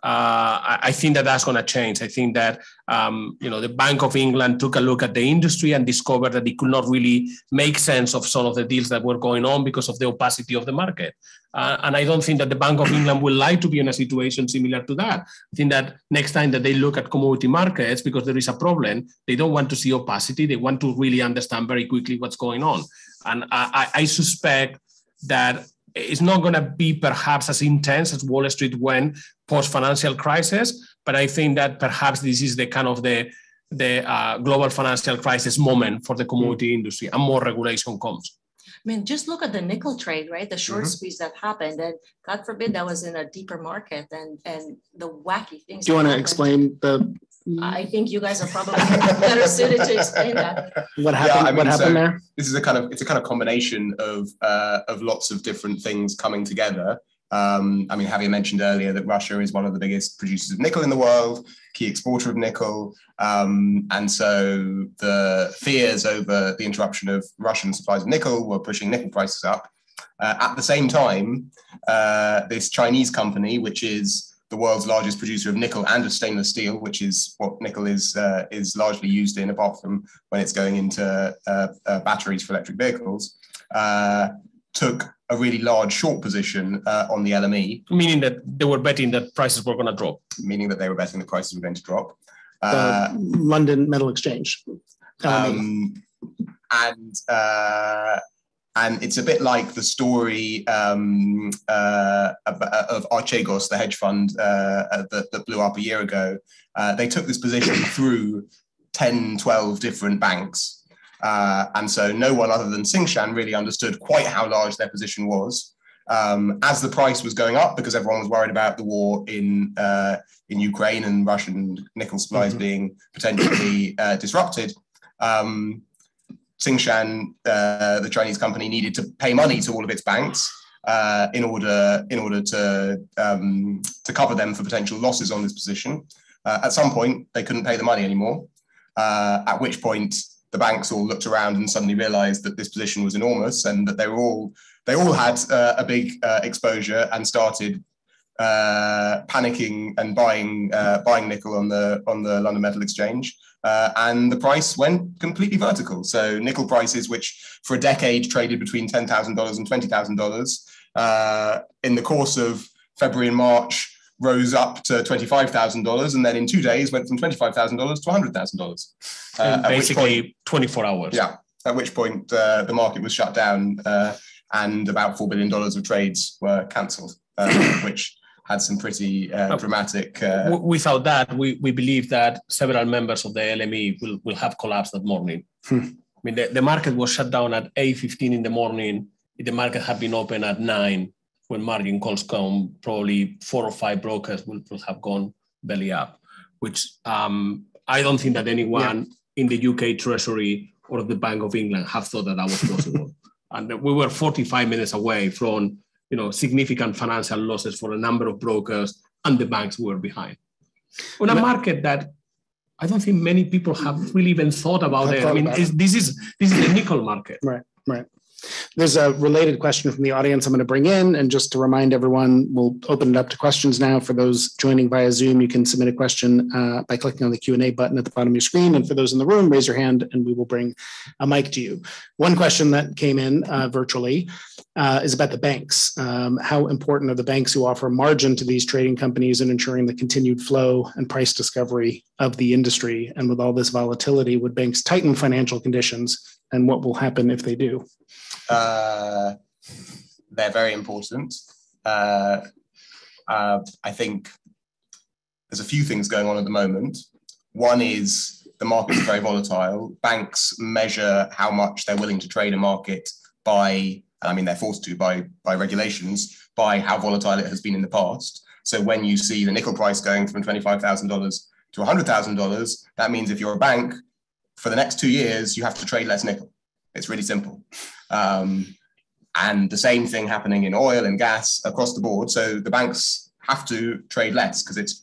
I think that that's going to change. I think that the Bank of England took a look at the industry and discovered that it could not really make sense of some of the deals that were going on because of the opacity of the market. And I don't think that the Bank of England will like to be in a situation similar to that. I think that next time that they look at commodity markets, because there is a problem, they don't want to see opacity. They want to really understand very quickly what's going on. And I suspect that it's not going to be perhaps as intense as Wall Street went post-financial crisis, but I think that perhaps this is the kind of the global financial crisis moment for the commodity industry, and more regulation comes. I mean, just look at the nickel trade, right? The short squeeze that happened, and God forbid that was in a deeper market, and the wacky things. Do you want to explain the? I think you guys are probably better suited to explain that. What happened? Yeah, what happened there? This is a kind of combination of lots of different things coming together. I mean, Javier mentioned earlier that Russia is one of the biggest producers of nickel in the world, key exporter of nickel. And so the fears over the interruption of Russian supplies of nickel were pushing nickel prices up. At the same time, this Chinese company, which is the world's largest producer of nickel and of stainless steel, which is what nickel is largely used in, apart from when it's going into batteries for electric vehicles, took a really large short position on the LME. Meaning that they were betting that prices were going to drop. Meaning that they were betting the prices were going to drop. The London Metal Exchange. And it's a bit like the story of Archegos, the hedge fund that blew up a year ago. They took this position through 10, 12 different banks. And so no one other than Tsingshan really understood quite how large their position was. As the price was going up, because everyone was worried about the war in Ukraine and Russian nickel supplies being potentially disrupted, Tsingshan, the Chinese company, needed to pay money to all of its banks in order to cover them for potential losses on this position. At some point, they couldn't pay the money anymore, at which point the banks all looked around and suddenly realized that this position was enormous and that they all had a big exposure and started panicking and buying nickel on the London Metal Exchange. And the price went completely vertical. So nickel prices, which for a decade traded between $10,000 and $20,000, in the course of February and March, rose up to $25,000, and then in 2 days went from $25,000 to $100,000. Basically 24 hours. Yeah, at which point the market was shut down and about $4 billion of trades were cancelled, which had some pretty dramatic... Without that, we believe that several members of the LME will have collapsed that morning. I mean, the market was shut down at 8:15 in the morning. The market had been open at 9. When margin calls come, probably 4 or 5 brokers will have gone belly up, which I don't think that anyone in the UK Treasury or the Bank of England have thought that was possible. And we were 45 minutes away from significant financial losses for a number of brokers, and the banks were behind. On a market that I don't think many people have really even thought about it. I mean, this is the nickel market. Right. There's a related question from the audience I'm going to bring in. And just to remind everyone, we'll open it up to questions now. For those joining via Zoom, you can submit a question by clicking on the Q&A button at the bottom of your screen. And for those in the room, raise your hand and we will bring a mic to you. One question that came in virtually is about the banks. How important are the banks who offer margin to these trading companies in ensuring the continued flow and price discovery of the industry? And with all this volatility, would banks tighten financial conditions? And what will happen if they do? They're very important. I think there's a few things going on at the moment. One is the market's very volatile. Banks measure how much they're willing to trade a market by, I mean, they're forced to by regulations, by how volatile it has been in the past. So when you see the nickel price going from $25,000 to $100,000, that means if you're a bank, for the next 2 years, you have to trade less nickel. It's really simple. And the same thing happening in oil and gas across the board. So the banks have to trade less because it's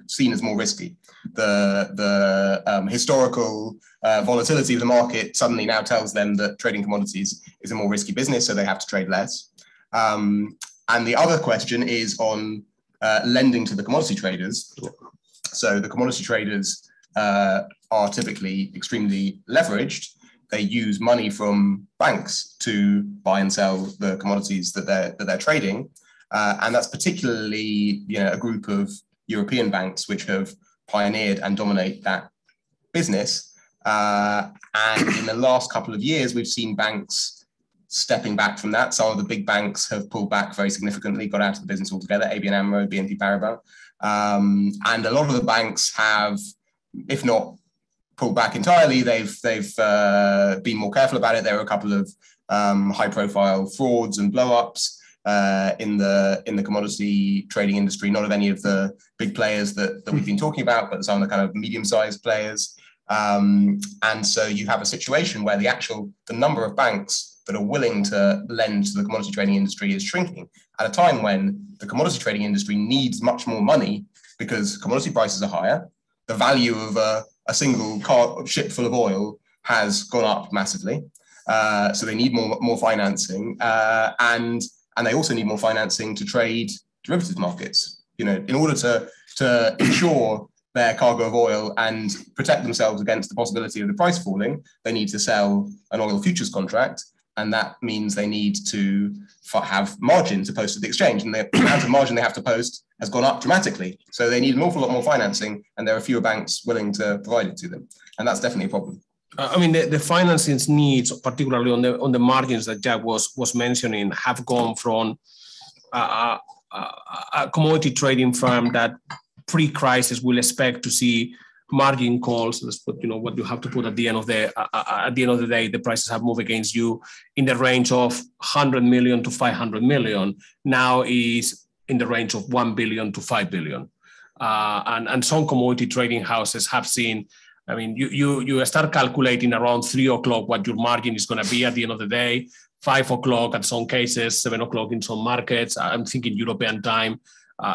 seen as more risky. The historical volatility of the market suddenly now tells them that trading commodities is a more risky business, so they have to trade less. And the other question is on lending to the commodity traders. So the commodity traders are typically extremely leveraged. They use money from banks to buy and sell the commodities that they're trading, and that's particularly a group of European banks which have pioneered and dominate that business. And in the last couple of years, we've seen banks stepping back from that. Some of the big banks have pulled back very significantly, got out of the business altogether. ABN AMRO, BNP Paribas, and a lot of the banks have, if not pulled back entirely, they've been more careful about it. There are a couple of high-profile frauds and blow-ups in the commodity trading industry. Not of any of the big players that we've been talking about, but some of the kind of medium-sized players. And so you have a situation where the number of banks that are willing to lend to the commodity trading industry is shrinking at a time when the commodity trading industry needs much more money because commodity prices are higher. The value of a single ship full of oil has gone up massively. So they need more financing, and they also need more financing to trade derivatives markets. In order to insure their cargo of oil and protect themselves against the possibility of the price falling, they need to sell an oil futures contract, and that means they need to have margin to post at the exchange, and the amount of margin they have to post has gone up dramatically. So they need an awful lot more financing, and there are fewer banks willing to provide it to them, and that's definitely a problem. I mean, the financing needs, particularly on the margins that Jack was mentioning, have gone from a commodity trading firm that pre-crisis will expect to see margin calls. That's what you have to put at the end of the day. The prices have moved against you in the range of 100 million to 500 million. Now is in the range of 1 billion to 5 billion, and some commodity trading houses have seen. I mean, you start calculating around 3 o'clock what your margin is going to be at the end of the day. 5 o'clock at some cases, 7 o'clock in some markets. I'm thinking European time.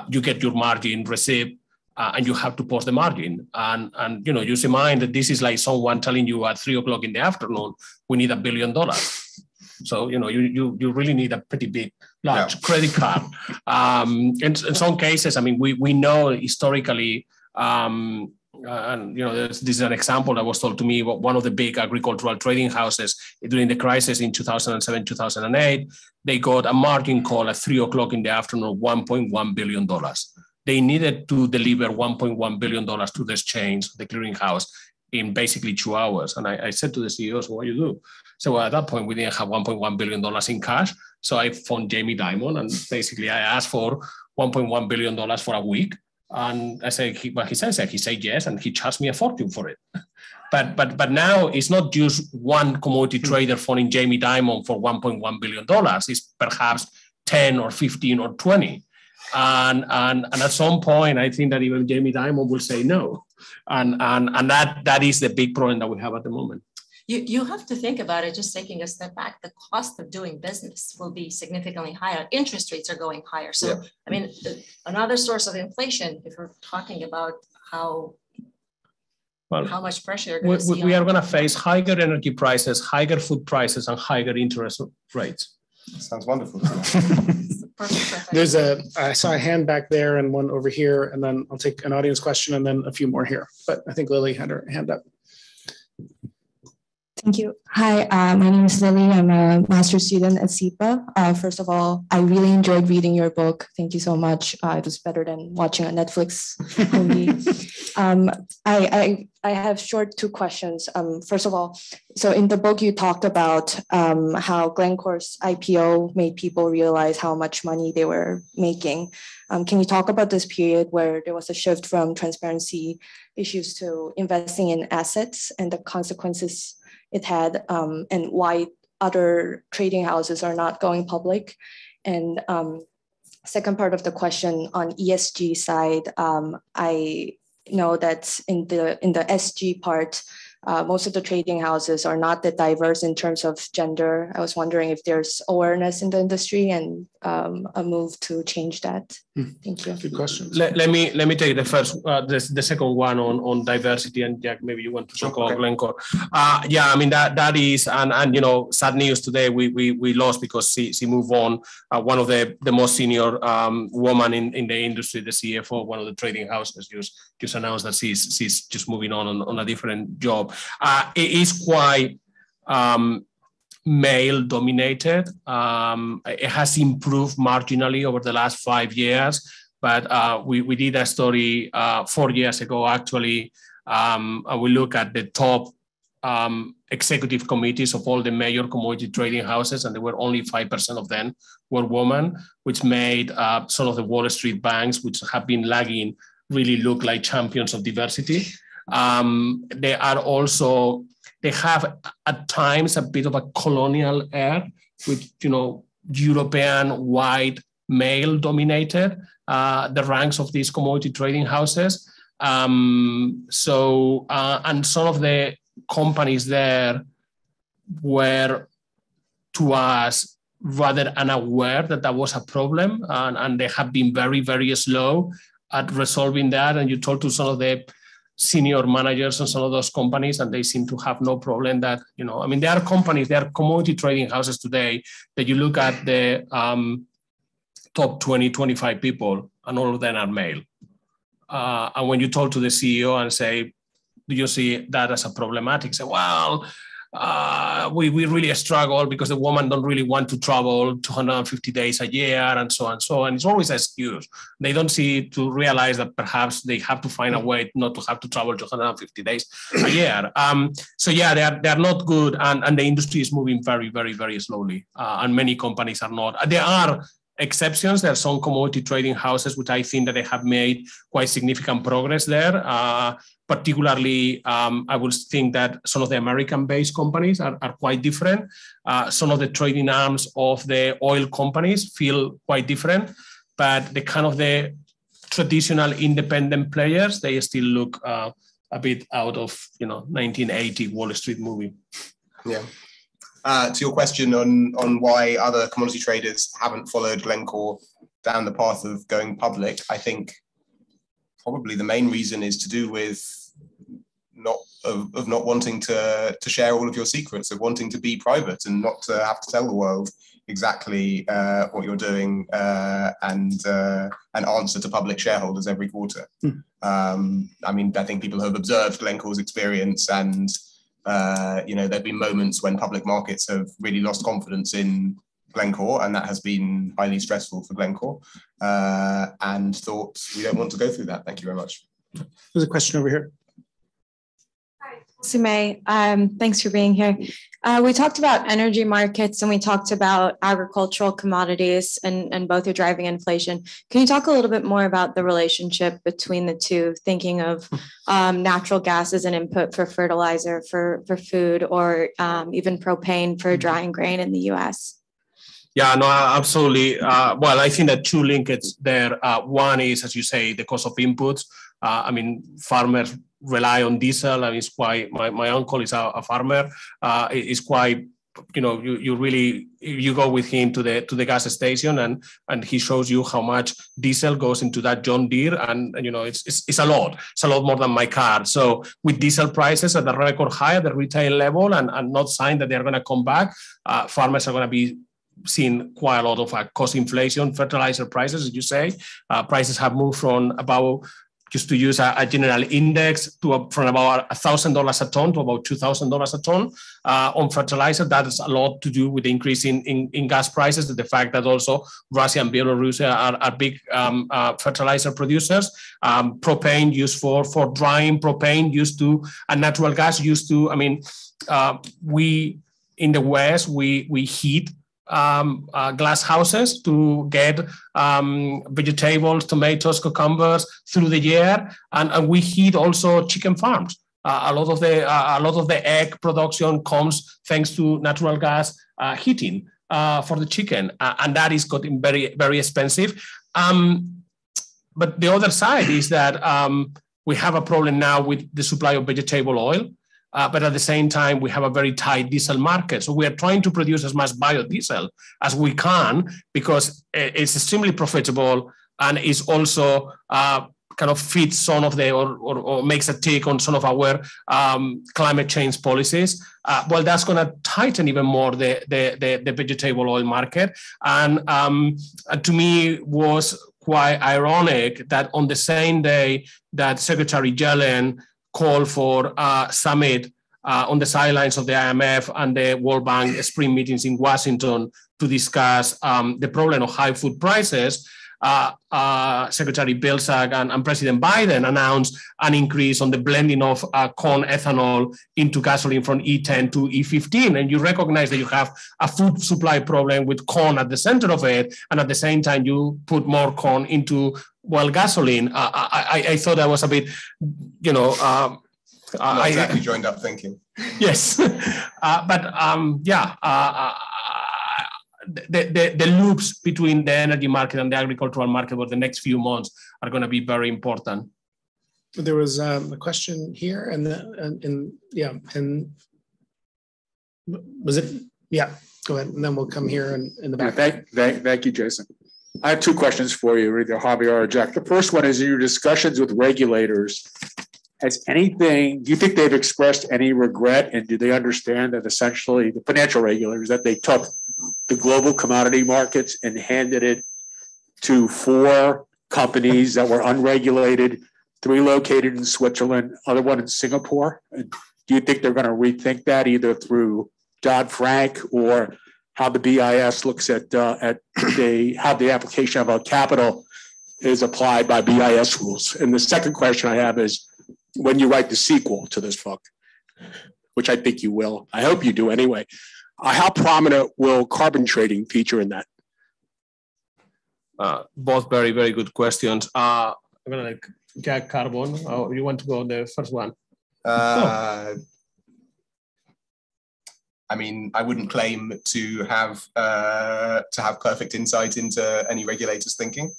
You get your margin receipt. And you have to post the margin. And use in mind that this is like someone telling you at 3 o'clock in the afternoon, we need $1 billion. So, you really need a pretty big, large credit card. In some cases, I mean, we know historically, this is an example that was told to me, one of the big agricultural trading houses during the crisis in 2007, 2008, they got a margin call at 3 o'clock in the afternoon, $1.1 billion. They needed to deliver $1.1 billion to the exchange, the clearinghouse, in basically 2 hours. And I said to the CEO, so what do you do? So at that point, we didn't have $1.1 billion in cash. So I phoned Jamie Dimon, and basically I asked for $1.1 billion for a week. And I said, he said yes, and he charged me a fortune for it. But now it's not just one commodity trader phoning Jamie Dimon for $1.1 billion. It's perhaps 10 or 15 or 20. And at some point, I think that even Jamie Dimon will say no. And that is the big problem that we have at the moment. You have to think about it, just taking a step back, the cost of doing business will be significantly higher. Interest rates are going higher. So, I mean, another source of inflation, if we're talking about how Well, how much pressure you're going to see. We are going to face higher energy prices, higher food prices, and higher interest rates. Sounds wonderful. There's I saw a hand back there and one over here, and then I'll take an audience question and then a few more here. But I think Lily had her hand up. Thank you. Hi, my name is Lily. I'm a master's student at SIPA. First of all, I really enjoyed reading your book. Thank you so much. It was better than watching a Netflix movie. I have short two questions. First of all, so in the book, you talked about how Glencore's IPO made people realize how much money they were making. Can you talk about this period where there was a shift from transparency issues to investing in assets and the consequences it had, and why other trading houses are not going public? And second part of the question on ESG side, I know that in the SG part, most of the trading houses are not that diverse in terms of gender. I was wondering if there's awareness in the industry and a move to change that. Thank you. Good question. Let me take the first, the second one on diversity, and Jack, maybe you want to talk about Glencore. Yeah, I mean that is, and you know, sad news today. We lost because she moved on. One of the most senior woman in the industry, the CFO of one of the trading houses, just announced that she's just moving on a different job. It is quite male dominated. It has improved marginally over the last 5 years, but we did a story 4 years ago actually, and we look at the top executive committees of all the major commodity trading houses, and there were only 5% of them were women, which made some of the Wall Street banks, which have been lagging, really look like champions of diversity. They have at times a bit of a colonial air, with, you know, European white male dominated the ranks of these commodity trading houses. And some of the companies there were, to us, rather unaware that was a problem, and they have been very, very slow at resolving that. And you talk to some of the senior managers and some of those companies, and they seem to have no problem that, you know, I mean, there are companies, there are commodity trading houses today that you look at the top 20, 25 people, and all of them are male. And when you talk to the CEO and say, do you see that as a problematic? Say, well, we really struggle because the women don't really want to travel 250 days a year and so on and so on. It's always an excuse. They don't to realize that perhaps they have to find a way not to have to travel 250 days a year. So yeah, they are not good, and the industry is moving very, very, very slowly. And many companies are not. There are exceptions. There are some commodity trading houses which I think that they have made quite significant progress there. Particularly, I would think that some of the American-based companies are quite different. Some of the trading arms of the oil companies feel quite different, but the kind of the traditional independent players, they still look a bit out of, you know, 1980 Wall Street movie. Yeah. To your question on why other commodity traders haven't followed Glencore down the path of going public, I think probably the main reason is to do with not wanting to share all of your secrets, of wanting to be private and not to have to tell the world exactly what you're doing and answer to public shareholders every quarter. I mean, I think people have observed Glencore's experience, and you know, there've been moments when public markets have really lost confidence in Glencore, and that has been highly stressful for Glencore, and thought we don't want to go through that. Thank you very much. There's a question over here. Sumay, thanks for being here. We talked about energy markets and we talked about agricultural commodities, and both are driving inflation. Can you talk a little bit more about the relationship between the two, thinking of natural gas as an input for fertilizer, for food, or even propane for drying grain in the US? Yeah, no, absolutely. Well, I think that two linkages there. One is, as you say, the cost of inputs. I mean, farmers rely on diesel, and it's quite, my uncle is a farmer. It's quite you go with him to the gas station and he shows you how much diesel goes into that John Deere, and it's a lot. It's a lot more than my car. So with diesel prices at the record high at the retail level and not sign that they're going to come back, farmers are going to be seeing quite a lot of cost inflation. Fertilizer prices, as you say, prices have moved from about, just to use a general index, from about $1,000 a ton to about $2,000 a ton on fertilizer. That is a lot to do with the increase in gas prices, the fact that also Russia and Belarus are big fertilizer producers. Propane used for drying, propane used to, and natural gas used to, we in the West, we heat glass houses to get vegetables, tomatoes, cucumbers through the year, and we heat also chicken farms. A lot of the egg production comes thanks to natural gas heating for the chicken, and that is getting very, very expensive. But the other side is that we have a problem now with the supply of vegetable oil. But at the same time, we have a very tight diesel market. So we are trying to produce as much biodiesel as we can because it's extremely profitable and is also kind of fits some of the, or makes a take on some of our climate change policies. Well, that's going to tighten even more the vegetable oil market. And to me was quite ironic that on the same day that Secretary Yellen call for a summit on the sidelines of the IMF and the World Bank spring meetings in Washington to discuss the problem of high food prices, Secretary Blas and President Biden announced an increase on the blending of corn ethanol into gasoline from E10 to E15. And you recognize that you have a food supply problem with corn at the center of it. And at the same time, you put more corn into, well, gasoline. I thought that was a bit, not exactly joined up thinking. Yes. The loops between the energy market and the agricultural market over the next few months are going to be very important. There was a question here, and was it? Yeah, go ahead, and then we'll come here in the back. Thank you, Jason. I have two questions for you, either Javier or Jack. The first one is in your discussions with regulators. Do you think they've expressed any regret, and do they understand that essentially the financial regulators, that they took the global commodity markets and handed it to 4 companies that were unregulated, 3 located in Switzerland, other one in Singapore? And do you think they're going to rethink that either through Dodd-Frank or how the BIS looks at how the application of capital is applied by BIS rules? And the second question I have is, when you write the sequel to this book, which I think you will, I hope you do anyway, how prominent will carbon trading feature in that? Both very, very good questions. I'm going to Jack Carbon. You want to go on the first one? I mean, I wouldn't claim to have perfect insight into any regulator's thinking.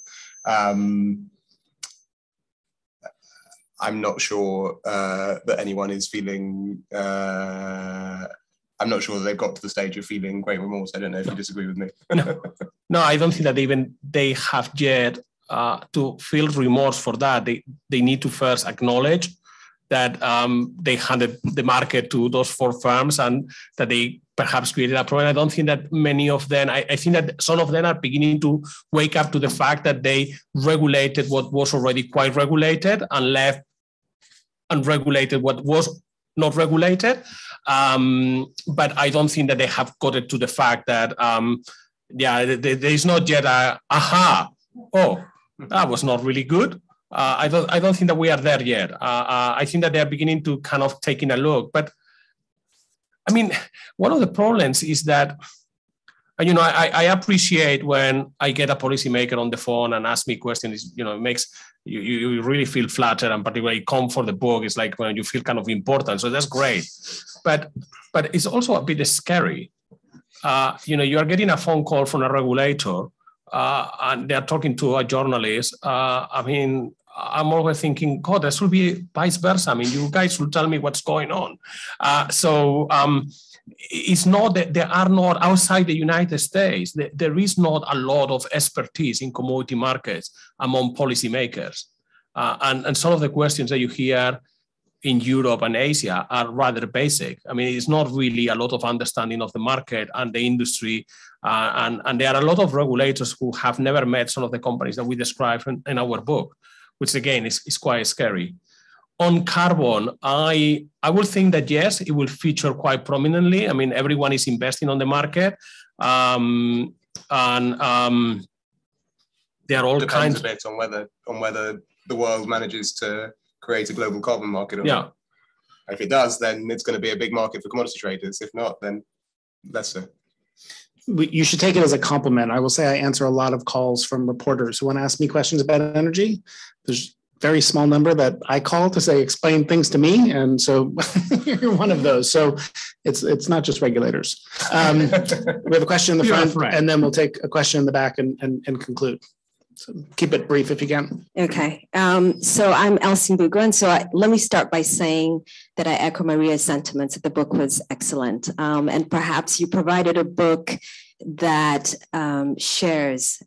I'm not sure that anyone is feeling, I'm not sure that they've got to the stage of feeling great remorse. I don't know if you disagree with me. No, I don't think that they have yet to feel remorse for that. They need to first acknowledge that they handed the market to those 4 firms and that they perhaps created a problem. I don't think that many of them, I think that some of them are beginning to wake up to the fact that they regulated what was already quite regulated and left unregulated what was not regulated. But I don't think that they have got it to the fact that, there is not yet that was not really good. I don't think that we are there yet. I think that they are beginning to kind of taking a look. But I mean, one of the problems is that, I appreciate when I get a policymaker on the phone and ask me questions. It makes you really feel flattered, and particularly come for the book. It's like when you feel kind of important. So that's great. But it's also a bit scary. You are getting a phone call from a regulator, and they're talking to a journalist. I'm always thinking, God, there should be vice versa. I mean, you guys should tell me what's going on. It's not that there are not outside the United States, there is not a lot of expertise in commodity markets among policymakers. And some of the questions that you hear in Europe and Asia are rather basic. I mean, it's not really a lot of understanding of the market and the industry. And there are a lot of regulators who have never met some of the companies that we describe in our book, which again is quite scary. On carbon, I would think that yes, it will feature quite prominently. I mean, everyone is investing on the market. There are all kinds. Depends a bit on whether the world manages to create a global carbon market or not. If it does, then it's going to be a big market for commodity traders. If not, then less so. You should take it as a compliment. I will say I answer a lot of calls from reporters who want to ask me questions about energy. There's a very small number that I call to say, explain things to me. And so you're one of those. So it's not just regulators. We have a question in the front, and then we'll take a question in the back and conclude. So keep it brief if you can. Okay. So I'm Elsie Bugren. So let me start by saying that I echo Maria's sentiments that the book was excellent. And perhaps you provided a book that shares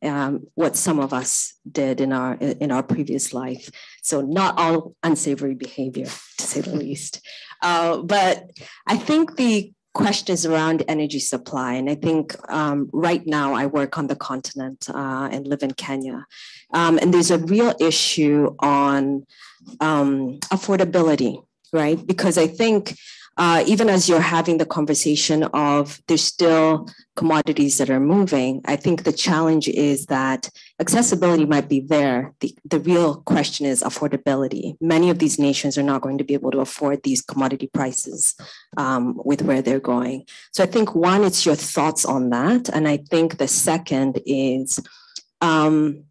what some of us did in our previous life. So not all unsavory behavior, to say the least. But I think the question is around energy supply. And I think right now I work on the continent and live in Kenya. And there's a real issue on affordability, right? Because I think even as you're having the conversation of there's still commodities that are moving, I think the challenge is that accessibility might be there. The real question is affordability. Many of these nations are not going to be able to afford these commodity prices with where they're going. So I think one, it's your thoughts on that. And I think the second is on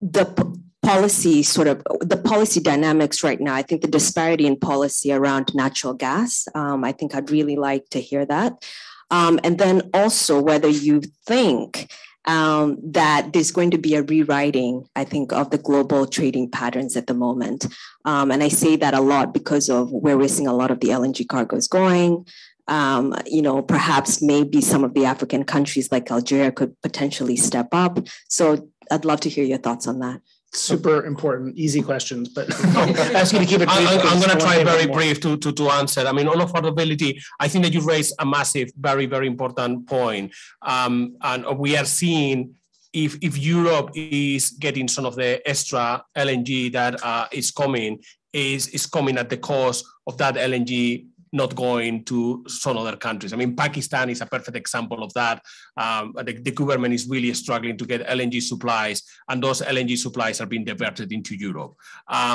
the policy, sort of the policy dynamics right now. I think the disparity in policy around natural gas, I think I'd really like to hear that. And then also whether you think that there's going to be a rewriting, I think, of the global trading patterns at the moment. And I say that a lot because of where we're seeing a lot of the LNG cargoes going. Perhaps maybe some of the African countries like Algeria could potentially step up. So I'd love to hear your thoughts on that. Super important, easy questions, but I'll ask you to keep it brief. I'm going to try very brief to answer. I mean, on affordability, I think that you raised a massive, very, very important point. And we are seeing if Europe is getting some of the extra LNG that is coming at the cost of that LNG not going to some other countries. I mean, Pakistan is a perfect example of that. The government is really struggling to get LNG supplies, and those LNG supplies are being diverted into Europe. At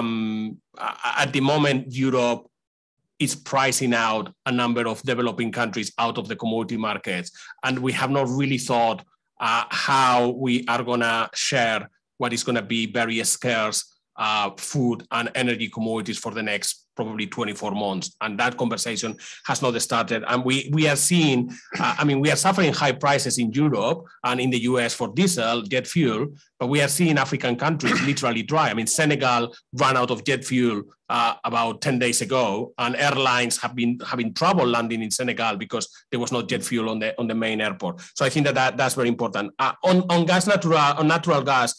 the moment, Europe is pricing out a number of developing countries out of the commodity markets, and we have not really thought how we are going to share what is going to be very scarce food and energy commodities for the next probably 24 months. And that conversation has not started. And we are seeing, we are suffering high prices in Europe and in the US for diesel, jet fuel, but we are seeing African countries literally dry. I mean, Senegal ran out of jet fuel about 10 days ago, and airlines have been having trouble landing in Senegal because there was no jet fuel on the main airport. So I think that's very important. On natural gas,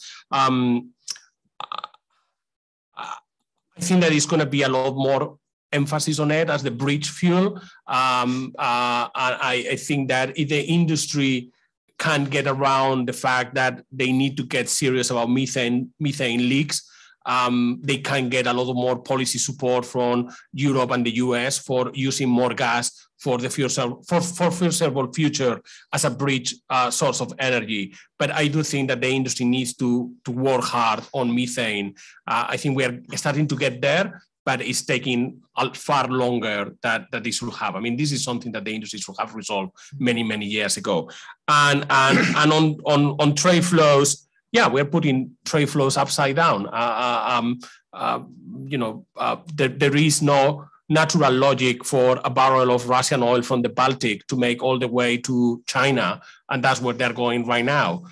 I think that it's going to be a lot more emphasis on it as the bridge fuel. I think that if the industry can get around the fact that they need to get serious about methane leaks, they can get a lot more policy support from Europe and the US for using more gas for the foreseeable future as a bridge source of energy. But I do think that the industry needs to work hard on methane. I think we are starting to get there, but it's taking far longer that this will have. I mean, this is something that the industry should have resolved many, many years ago. And on trade flows, yeah, we're putting trade flows upside down. There is no natural logic for a barrel of Russian oil from the Baltic to make all the way to China, and that's where they're going right now.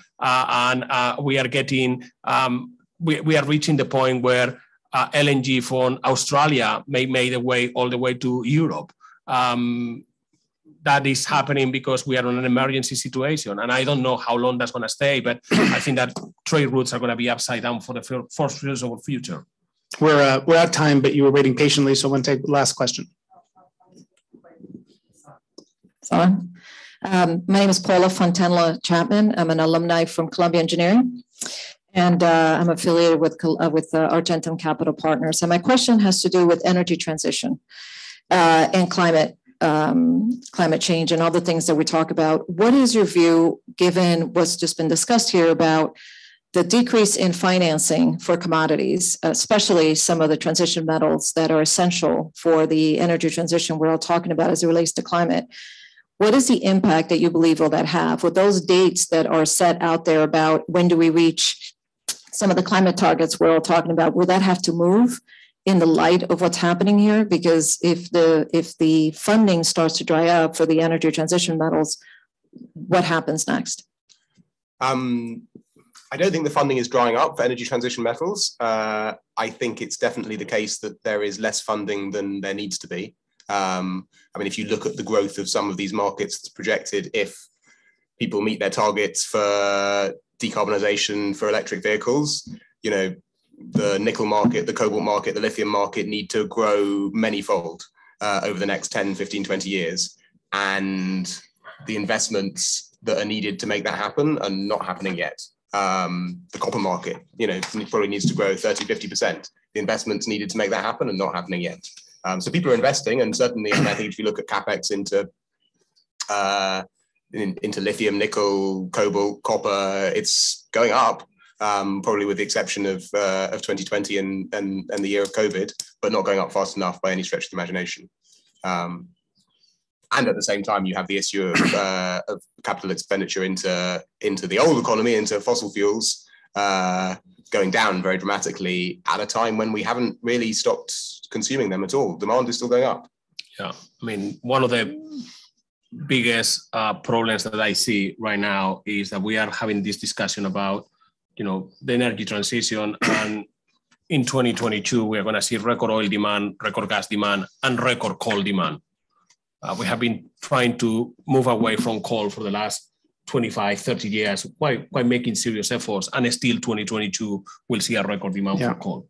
We are getting, we are reaching the point where LNG from Australia may make the way all the way to Europe. That is happening because we are in an emergency situation, and I don't know how long that's going to stay, but I think that trade routes are going to be upside down for the foreseeable future. We're out of time, but you were waiting patiently, so I want to take the last question. Sorry. My name is Paula Fontanella Chapman. I'm an alumni from Columbia Engineering, and I'm affiliated with Argentum Capital Partners. And my question has to do with energy transition and climate change and all the things that we talk about. What is your view, given what's just been discussed here about the decrease in financing for commodities, especially some of the transition metals that are essential for the energy transition we're all talking about as it relates to climate? What is the impact that you believe will that have? With those dates that are set out there about when do we reach some of the climate targets we're all talking about, will that have to move in the light of what's happening here? Because if the funding starts to dry up for the energy transition metals, what happens next? I don't think the funding is drying up for energy transition metals. I think it's definitely the case that there is less funding than there needs to be. I mean, if you look at the growth of some of these markets that's projected, if people meet their targets for decarbonisation for electric vehicles, you know, the nickel market, the cobalt market, the lithium market need to grow manyfold over the next 10, 15, 20 years. And the investments that are needed to make that happen are not happening yet. The copper market, you know, probably needs to grow 30, 50%. The investments needed to make that happen are not happening yet. So people are investing, and certainly, I think if you look at capex into lithium, nickel, cobalt, copper, it's going up, probably with the exception of 2020 and the year of COVID, but not going up fast enough by any stretch of the imagination. And at the same time, you have the issue of capital expenditure into the old economy, into fossil fuels, going down very dramatically at a time when we haven't really stopped consuming them at all. Demand is still going up. Yeah, I mean, one of the biggest problems that I see right now is that we are having this discussion about, you know, the energy transition, and in 2022 we are going to see record oil demand, record gas demand, and record coal demand. We have been trying to move away from coal for the last 25, 30 years by making serious efforts, and still 2022 will see a record demand for coal.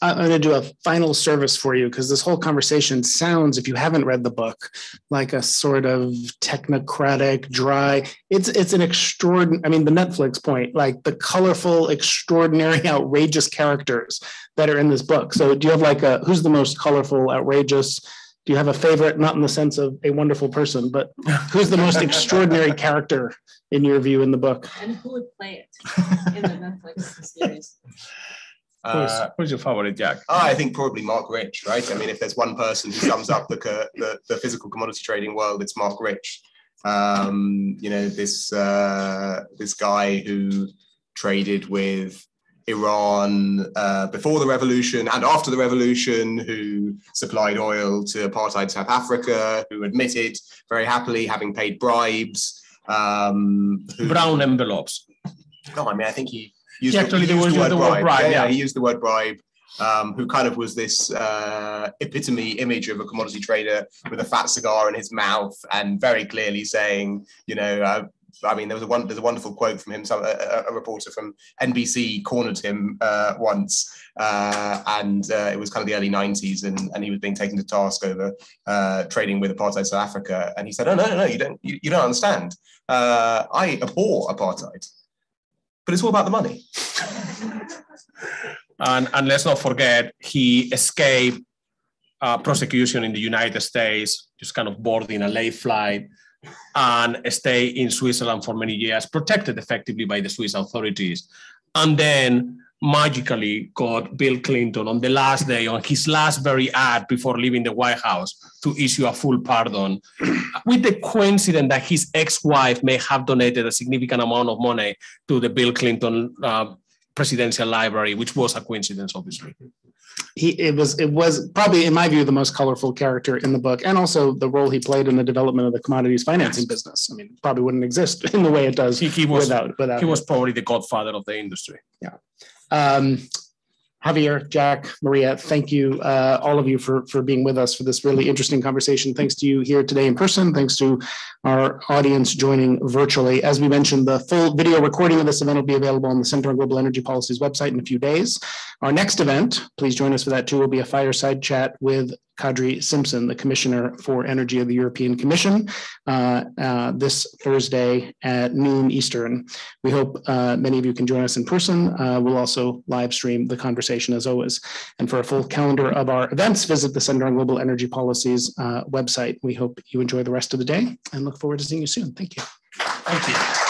I'm going to do a final service for you, because this whole conversation sounds, if you haven't read the book, like a sort of technocratic, dry. It's an extraordinary, I mean, the Netflix point, like the colorful, extraordinary, outrageous characters that are in this book. So do you have like who's the most colorful, outrageous? Do you have a favorite, not in the sense of a wonderful person, but who's the most extraordinary character in your view in the book? And who would play it in the Netflix series? Who's your favorite, Jack? I think probably Mark Rich, right? I mean, if there's one person who sums up the physical commodity trading world, it's Mark Rich. You know, this guy who traded with Iran before the revolution and after the revolution, who supplied oil to apartheid South Africa, who admitted very happily having paid bribes. Brown envelopes. No, I mean, I think he used the word bribe. Yeah, he used the word bribe. Who kind of was this epitome image of a commodity trader with a fat cigar in his mouth and very clearly saying, you know, I mean, there's a wonderful quote from him. A reporter from NBC cornered him once, and it was kind of the early 90s, and he was being taken to task over trading with apartheid South Africa. And he said, "Oh no, you don't understand. I abhor apartheid, but it's all about the money." And let's not forget, he escaped prosecution in the United States, just kind of boarding a late flight, and stayed in Switzerland for many years, protected effectively by the Swiss authorities. And then magically got Bill Clinton on the last day, on his last very ad before leaving the White House, to issue a full pardon, with the coincidence that his ex-wife may have donated a significant amount of money to the Bill Clinton presidential library, which was a coincidence, obviously. It was probably, in my view, the most colorful character in the book, and also the role he played in the development of the commodities financing business. I mean, it probably wouldn't exist in the way it does he was without probably the godfather of the industry. Yeah. Javier, Jack, Maria, thank you, all of you for being with us for this really interesting conversation. Thanks to you here today in person. Thanks to our audience joining virtually. As we mentioned, the full video recording of this event will be available on the Center on Global Energy Policy's website in a few days. Our next event, please join us for that too, will be a fireside chat with Kadri Simpson, the Commissioner for Energy of the European Commission, this Thursday at noon Eastern. We hope many of you can join us in person. We'll also live stream the conversation as always. And for a full calendar of our events, visit the Center on Global Energy Policy's website. We hope you enjoy the rest of the day and look forward to seeing you soon. Thank you. Thank you.